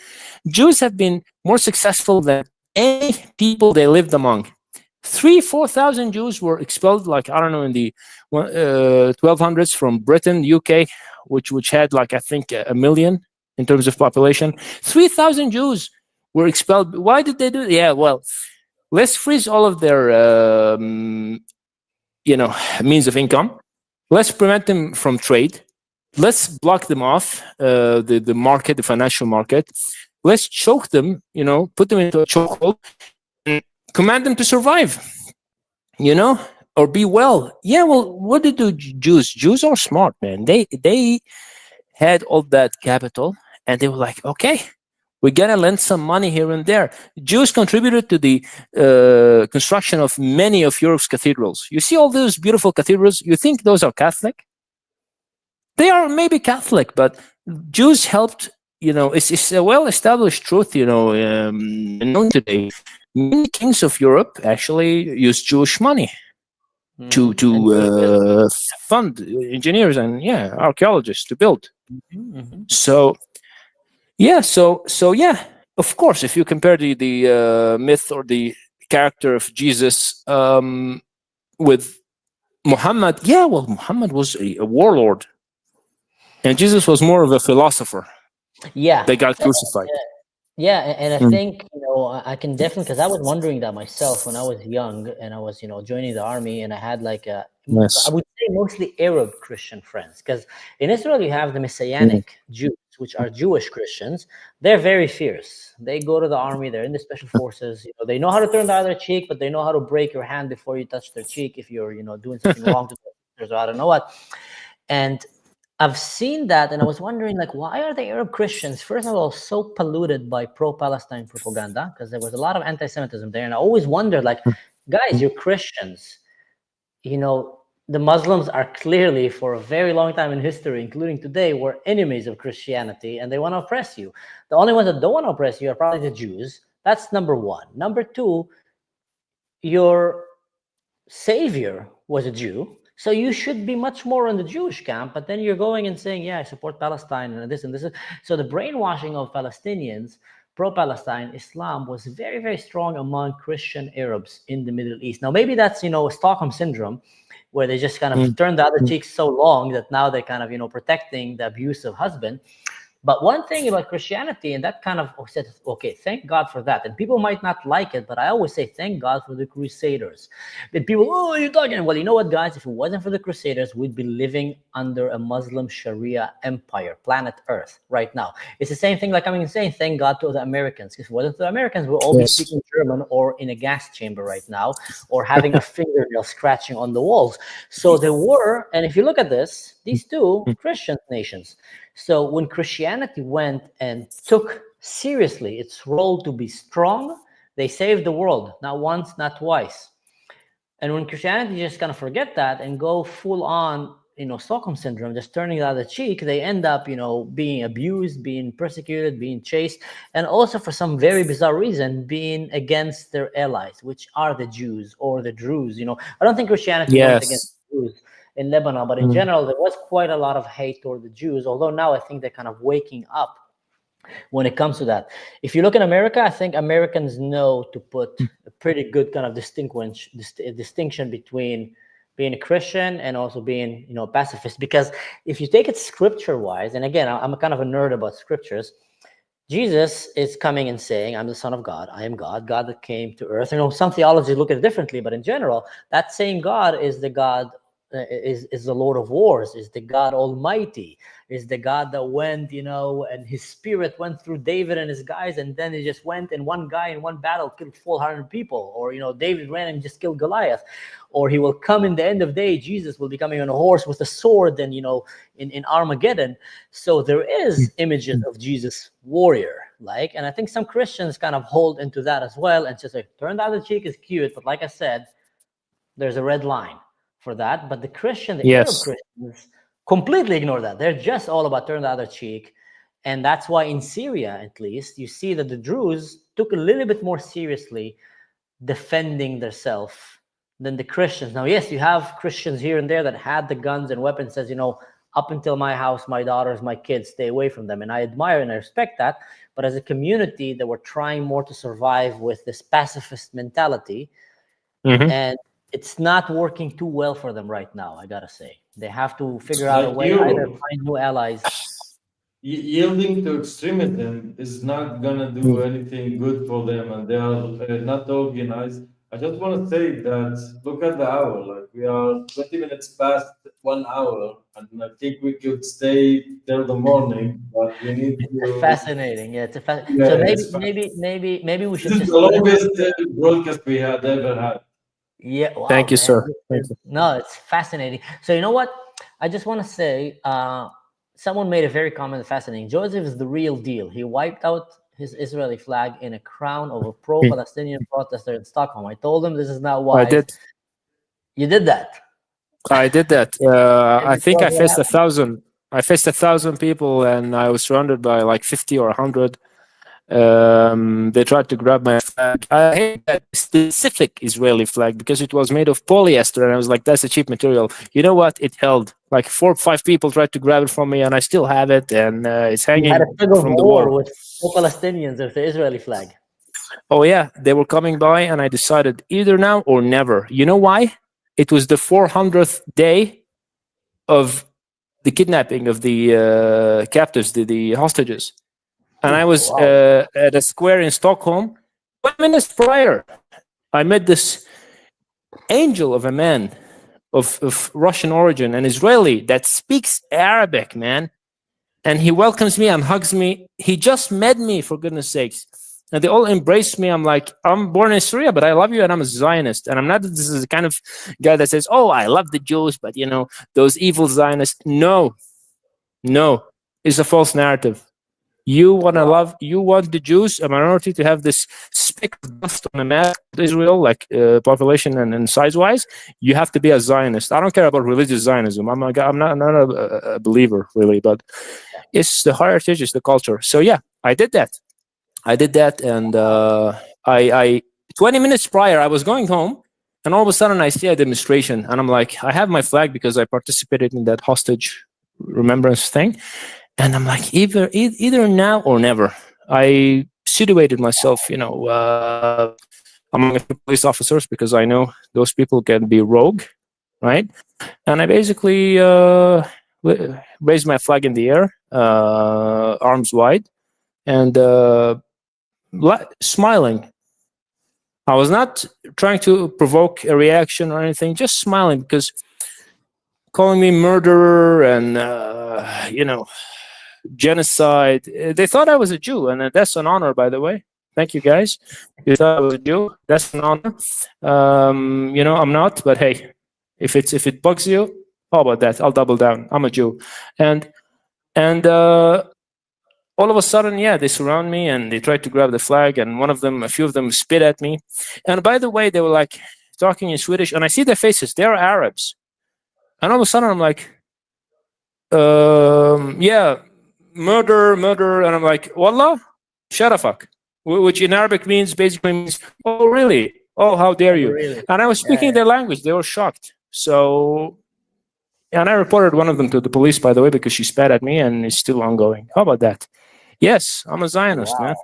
Jews have been more successful than any people they lived among. 3,000-4,000 Jews were expelled, like, I don't know, in the 1200s from Britain, UK, which had, like, I think 1 million in terms of population. 3,000 Jews were expelled. Why did they do it? Yeah, well, let's freeze all of their, you know, means of income. Let's prevent them from trade. Let's block them off, the market, the financial market. Let's choke them, you know, put them into a chokehold, and command them to survive, you know, or be well. Yeah, well, what did the Jews? Jews are smart, man. They had all that capital, and they were like, okay, we're gonna lend some money here and there. Jews contributed to the construction of many of Europe's cathedrals. You see all those beautiful cathedrals, you think those are Catholic? They are maybe Catholic, but Jews helped, you know, it's a well-established truth, you know, known today. Many kings of Europe actually used Jewish money to fund engineers and, yeah, archaeologists to build. So, yeah, so yeah, of course, if you compare the myth or the character of Jesus with Muhammad, yeah, well, Muhammad was a warlord, and Jesus was more of a philosopher. Yeah, they got crucified. Yeah, and I think, you know, I can definitely, because I was wondering that myself when I was young and I was, you know, joining the army, and I had like I would say mostly Arab Christian friends, because in Israel you have the Messianic Jews, which are Jewish Christians. They're very fierce. They go to the army, they're in the special forces, you know, they know how to turn the other cheek, but they know how to break your hand before you touch their cheek if you're, you know, doing something wrong to them, or I don't know what. And I've seen that, and I was wondering, like, why are the Arab Christians, first of all, so polluted by pro-Palestine propaganda? Because there was a lot of anti-Semitism there, and I always wondered, like, guys, you're Christians. You know, the Muslims are clearly, for a very long time in history, including today, were enemies of Christianity, and they want to oppress you. The only ones that don't want to oppress you are probably the Jews. That's number one. Number two, your savior was a Jew. So you should be much more in the Jewish camp, but then you're going and saying, yeah, I support Palestine and this and this. So the brainwashing of Palestinians, pro-Palestine Islam, was very, very strong among Christian Arabs in the Middle East. Now, maybe that's, you know, a Stockholm syndrome, where they just kind of turn the other cheek so long that now they're kind of, you know, protecting the abusive husband. But one thing about Christianity, and that kind of said, okay, thank God for that. And people might not like it, but I always say thank God for the Crusaders. And people, oh, you're talking. Well, you know what, guys? If it wasn't for the Crusaders, we'd be living under a Muslim Sharia empire, planet Earth, right now. It's the same thing like coming and saying thank God to the Americans. If it wasn't for the Americans, we'll all be speaking German or in a gas chamber right now, or having a fingernail scratching on the walls. So there were, and if you look at this, these two Christian nations. So when Christianity went and took seriously its role to be strong, they saved the world, not once, not twice. And when Christianity just kind of forget that and go full on, you know, Stockholm syndrome, just turning the other cheek, they end up, you know, being abused, being persecuted, being chased, and also for some very bizarre reason, being against their allies, which are the Jews or the Druze. You know, I don't think Christianity went against the Jews in Lebanon, but in general, there was quite a lot of hate toward the Jews, although now I think they're kind of waking up when it comes to that. If you look in America, I think Americans know to put a pretty good kind of distinction between being a Christian and also being, you know, pacifist. Because if you take it scripture-wise, and again, I'm a kind of a nerd about scriptures, Jesus is coming and saying, I'm the Son of God, I am God, God that came to earth. You know, some theologies look at it differently, but in general, that same God is the God, is the Lord of Wars, is the God Almighty, is the God that went, you know, and his spirit went through David and his guys, and then he just went and one guy in one battle killed 400 people, or, you know, David ran and just killed Goliath, or he will come in the end of day, Jesus will be coming on a horse with a sword, and, you know, in Armageddon. So there is images of Jesus warrior, like, and I think some Christians kind of hold into that as well, and just like, turn the other cheek is cute, but like I said, there's a red line for that. But the Arab Christians completely ignore that. They're just all about turn the other cheek. And that's why in Syria, at least, you see that the Druze took a little bit more seriously defending themselves than the Christians. Now, yes, you have Christians here and there that had the guns and weapons, says, up until my house, my daughters, my kids, stay away from them. And I admire and I respect that. But as a community, they were trying more to survive with this pacifist mentality. And it's not working too well for them right now, I gotta say. They have to figure out a way, either find new allies. Yielding to extremism is not gonna do anything good for them, and they are not organized. I just want to say that look at the hour. Like, we are 20 minutes past 1 hour, and I think we could stay till the morning. But we need to. It's fascinating. Yeah, so maybe we should. This is the longest broadcast we had ever had. Yeah. Wow, Thank you, man. sir. No, it's fascinating. So you know what? I just want to say. Someone made a very comment fascinating. Joseph is the real deal. He wiped out his Israeli flag in a crown of a pro-Palestinian protester in Stockholm. I told him this is not wise. I did. You did that. I did that. I think I faced 1,000. I faced 1,000 people, and I was surrounded by like 50 or 100. They tried to grab my flag. I hate that specific Israeli flag because it was made of polyester, and I was like, that's a cheap material. You know what? It held. Like 4 or 5 people tried to grab it from me, and I still have it, and it's hanging from the wall. With Palestinians with the Israeli flag. Oh yeah, they were coming by, and I decided either now or never. You know why? It was the 400th day of the kidnapping of the captives, the hostages. And I was at a square in Stockholm. 1 minute prior, I met this angel of a man of Russian origin, an Israeli that speaks Arabic, man. And he welcomes me and hugs me. He just met me, for goodness sakes. And they all embraced me. I'm like, I'm born in Syria, but I love you, and I'm a Zionist. And I'm not, this is the kind of guy that says, oh, I love the Jews, but those evil Zionists. No, it's a false narrative. You want the Jews, a minority, to have this speck of dust on the map of Israel, like population and size-wise. You have to be a Zionist. I don't care about religious Zionism. I'm not a believer, really, but it's the heritage, it's the culture. So yeah, I did that, and I 20 minutes prior, I was going home, and all of a sudden I see a demonstration, and I'm like, I have my flag because I participated in that hostage remembrance thing. And I'm like, either now or never. I situated myself, among police officers because I know those people can be rogue, right? And I basically raised my flag in the air, arms wide, and smiling. I was not trying to provoke a reaction or anything, just smiling because calling me murderer and, genocide. They thought I was a Jew, and that's an honor, by the way. Thank you, guys. You thought I was a Jew. That's an honor. I'm not, but hey, if it bugs you, how about that? I'll double down. I'm a Jew, and all of a sudden, yeah, they surround me and they tried to grab the flag, and a few of them spit at me. And by the way, they were like talking in Swedish, and I see their faces. They are Arabs, and all of a sudden, I'm like, yeah. Murder, and I'm like, Wallah, shut fuck, which in Arabic basically means, oh really? Oh, how dare you? Really? And I was speaking their language. They were shocked. So, and I reported one of them to the police, by the way, because she spat at me, and it's still ongoing. How about that? Yes, I'm a Zionist, man.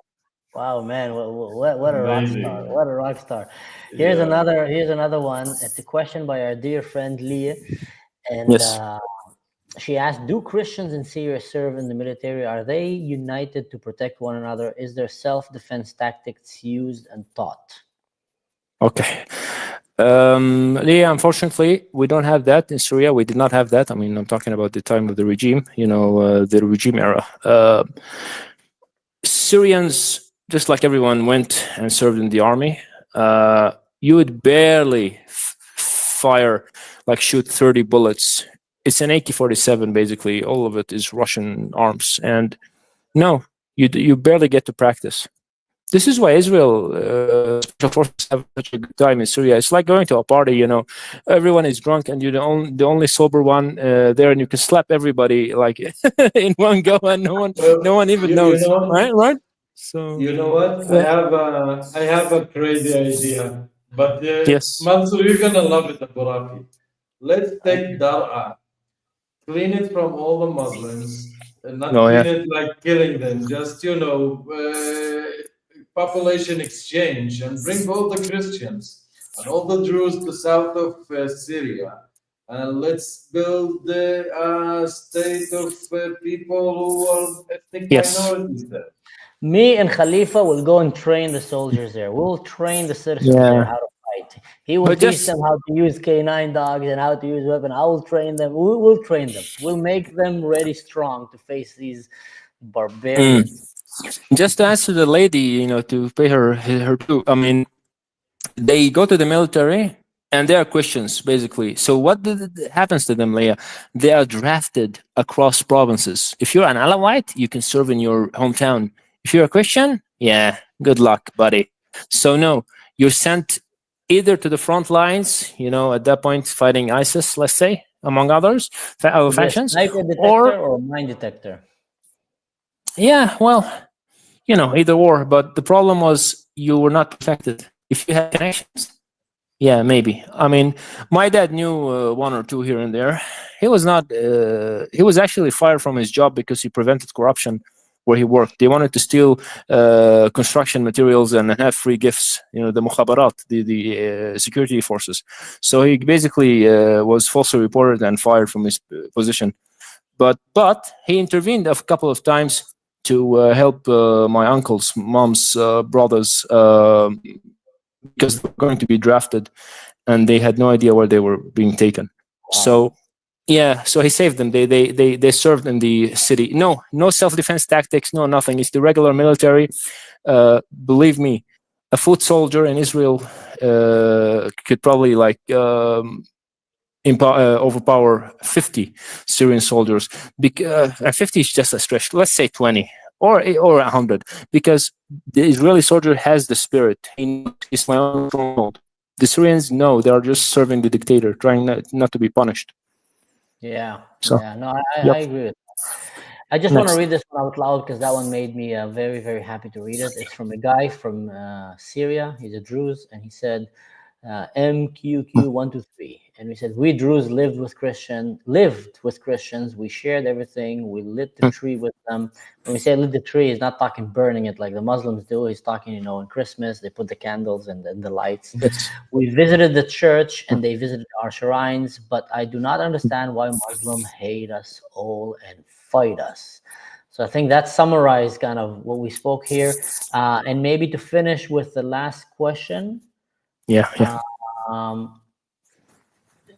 Wow, man, what a rock star! What a rock star! Here's another one. It's a question by our dear friend Leah, and yes. She asked, do Christians in Syria serve in the military? Are they united to protect one another? Is there self-defense tactics used and taught? Okay. Leah, unfortunately, we don't have that in Syria. We did not have that. I mean, I'm talking about the time of the regime, the regime era. Syrians, just like everyone, went and served in the army. You would barely shoot 30 bullets. It's an AK-47, basically. All of it is Russian arms. And no, You barely get to practice. This is why Israel special forces have such a good time in Syria. It's like going to a party, you know, everyone is drunk and you're the only sober one there, and you can slap everybody like in one go, and no one even knows, you know, right? So you know what? I have a crazy idea, but yes, Mansour, you're gonna love it, Abu Rafi. Let's take Dar'a, clean it from all the Muslims, and not Oh, yeah. clean it like killing them, just population exchange, and bring all the Christians and all the Jews to south of Syria, and let's build the state of people who are ethnic Yes. minorities there. Me and Khalifa will go and train the soldiers there. We'll train the citizens there how to fight. He will But teach just- them how to use K9 dogs and how to use weapons. I will train them. We'll train them. We'll make them ready, strong to face these barbarians. Just to answer the lady, you know, to pay her due. I mean, they go to the military and they are Christians, basically. So what happens to them, Leah? They are drafted across provinces. If you're an Alawite, you can serve in your hometown. If you're a Christian, yeah, good luck, buddy. So no, you're sent either to the front lines, you know, at that point fighting ISIS, let's say, among others, factions, Sniper detector or mine detector? Yeah, well, you know, either or. But the problem was you were not protected. If you had connections, yeah, maybe. I mean, my dad knew one or two here and there. He was not. He was actually fired from his job because he prevented corruption where he worked. They wanted to steal construction materials and have free gifts. You know, the mukhabarat, the security forces. So he basically was falsely reported and fired from his position. But he intervened a couple of times to help my uncle's mom's brothers because they were going to be drafted and they had no idea where they were being taken. Wow. So yeah, so he saved them. They served in the city. No self-defense tactics, no nothing. It's the regular military. Believe me, a foot soldier in Israel could probably like overpower 50 Syrian soldiers. 50 is just a stretch. Let's say 20 or 100, because the Israeli soldier has the spirit. It's my own world. The Syrians know they are just serving the dictator, trying not to be punished. Yeah. So, yeah. No, I agree with that. I just want to read this one out loud because that one made me very, very happy to read it. It's from a guy from Syria. He's a Druze, and he said, MQQ123, and we said, we Druze lived with Christians. We shared everything. We lit the tree with them. When we say lit the tree, he's not talking burning it like the Muslims do. He's talking, you know, in Christmas they put the candles and the lights. yes. We visited the church and they visited our shrines, but I do not understand why Muslims hate us all and fight us. So I think that summarized kind of what we spoke here. And maybe to finish with the last question. Yeah.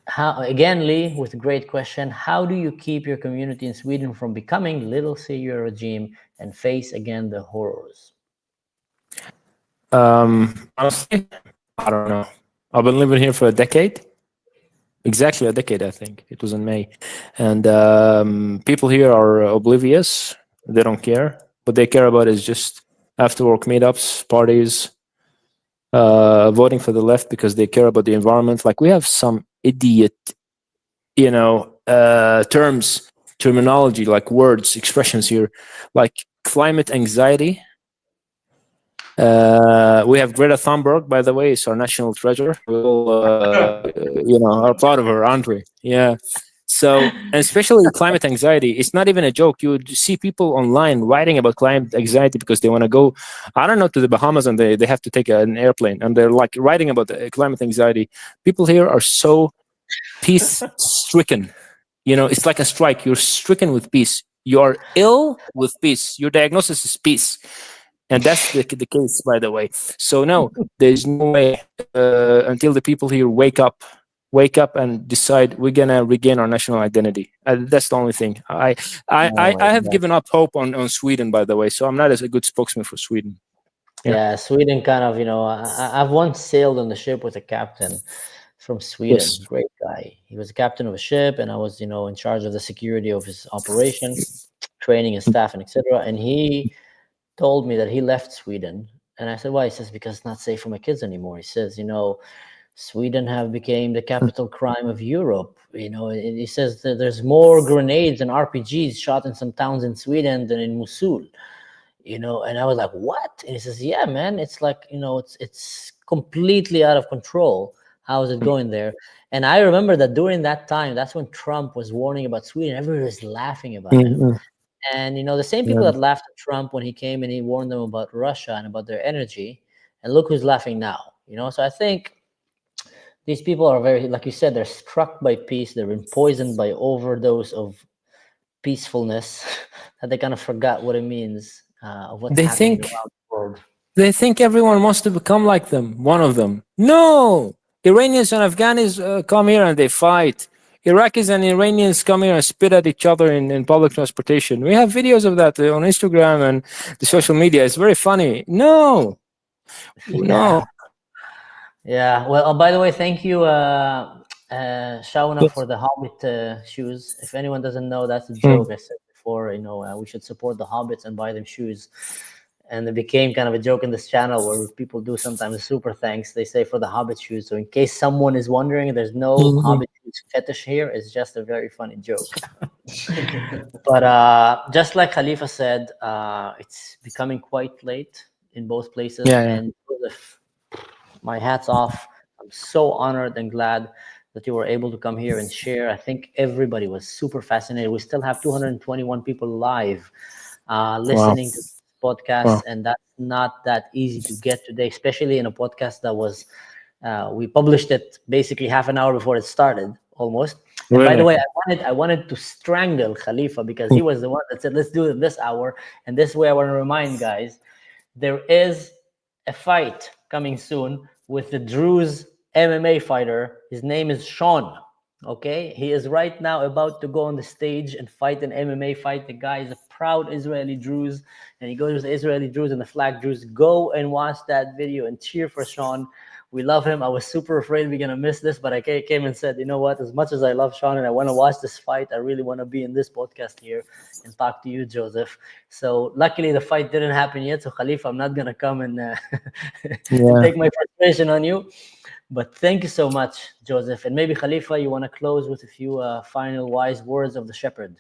How, again, Lee, with a great question, how do you keep your community in Sweden from becoming little Syria regime and face again the horrors? Honestly, I don't know. I've been living here for a decade. Exactly a decade, I think. It was in May. And people here are oblivious. They don't care. What they care about is just after work meetups, parties, voting for the left because they care about the environment. Like, we have some idiot, you know, terminology, like words, expressions here, like climate anxiety. We have Greta Thunberg, by the way, it's our national treasure. We all, you know, are proud of her, aren't we? Yeah. So, and especially climate anxiety, it's not even a joke. You would see people online writing about climate anxiety because they want to go, I don't know, to the Bahamas, and they have to take an airplane, and they're like writing about climate anxiety. People here are so peace stricken. You know, it's like a strike. You're stricken with peace. You are ill with peace. Your diagnosis is peace. And that's the case, by the way. So no, there's no way until the people here wake up and decide we're gonna regain our national identity. That's the only thing. I have given up hope on Sweden, by the way. So I'm not as a good spokesman for Sweden. Yeah, Sweden kind of, you know, I've once sailed on the ship with a captain from Sweden. Yes. Great guy. He was a captain of a ship, and I was, you know, in charge of the security of his operation, training his staff, and etc. And he told me that he left Sweden. And I said, why? He says, because it's not safe for my kids anymore. He says, Sweden have become the capital crime of Europe. He says that there's more grenades and RPGs shot in some towns in Sweden than in Mosul. And I was like, what? And he says, yeah, man, it's like, it's completely out of control. How is it going there? And I remember that during that time, that's when Trump was warning about Sweden. Everybody was laughing about him. And, the same people that laughed at Trump when he came and he warned them about Russia and about their energy. And look who's laughing now, So I think these people are very, like you said, they're struck by peace. They've been poisoned by overdose of peacefulness that they kind of forgot what it means of what's happening around the world. They think everyone wants to become like them, one of them. No! Iranians and Afghans come here and they fight. Iraqis and Iranians come here and spit at each other in public transportation. We have videos of that on Instagram and the social media. It's very funny. No. No. Yeah. Well, by the way, thank you, Shauna, for the Hobbit shoes. If anyone doesn't know, that's a joke. I said before, we should support the Hobbits and buy them shoes. And it became kind of a joke in this channel where people do sometimes a super thanks. They say for the Hobbit shoes. So in case someone is wondering, there's no Hobbit shoes fetish here. It's just a very funny joke. But just like Khalifa said, it's becoming quite late in both places. And Joseph, my hat's off. I'm so honored and glad that you were able to come here and share. I think everybody was super fascinated. We still have 221 people live listening to podcast, and that's not that easy to get today, especially in a podcast that was we published it basically half an hour before it started, almost. And by the way, I wanted to strangle Khalifa because he was the one that said let's do it this hour. And this way I want to remind guys, there is a fight coming soon with the Druze MMA fighter. His name is Sean. Okay, he is right now about to go on the stage and fight an MMA fight. The guy is a proud Israeli Druze, and he goes with the Israeli Druze and the flag Druze. Go and watch that video and cheer for Sean. We love him. I was super afraid we're gonna miss this, but I came and said, you know what? As much as I love Sean and I want to watch this fight, I really want to be in this podcast here and talk to you, Joseph. So luckily the fight didn't happen yet. So Khalifa, I'm not gonna come and take my frustration on you. But thank you so much, Joseph. And maybe Khalifa, you want to close with a few final wise words of the shepherd.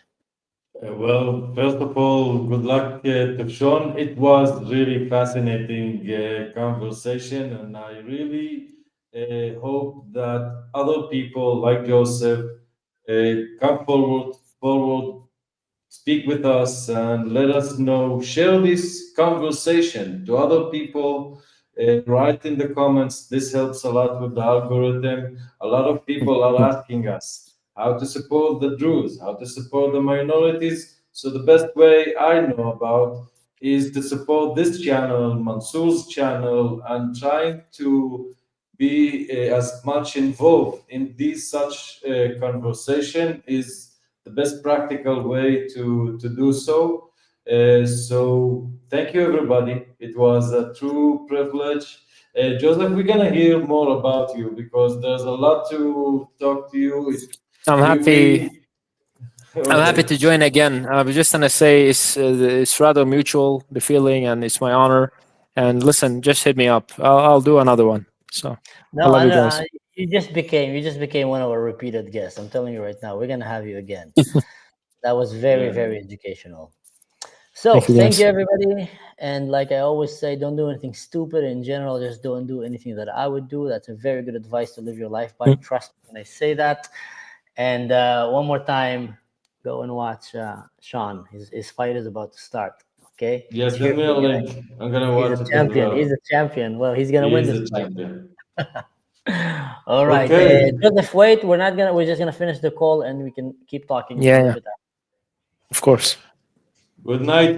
Well, first of all, good luck to Sean. It was really fascinating conversation, and I really hope that other people like Joseph come forward, speak with us, and let us know. Share this conversation to other people. Write in the comments. This helps a lot with the algorithm. A lot of people are asking us how to support the Druze, how to support the minorities. So the best way I know about is to support this channel, Mansour's channel, and trying to be as much involved in such conversation is the best practical way to do so. So thank you, everybody. It was a true privilege. Joseph, we're gonna hear more about you because there's a lot to talk to you. I'm happy to join again. I was just gonna say it's rather mutual, the feeling, and it's my honor. And listen, just hit me up. I'll do another one. So you just became one of our repeated guests. I'm telling you right now, we're gonna have you again. That was very, very educational. So thank you, everybody. And like I always say, don't do anything stupid. In general, just don't do anything that I would do. That's a very good advice to live your life by. Trust me when I say that. And one more time, go and watch Sean. His fight is about to start. Okay? Yes, send me a link. I'm gonna watch it. Champion. He's a champion. Well, he's gonna win this fight. All right. Okay. Joseph, wait. We're just gonna finish the call and we can keep talking. Yeah. Of course. Good night.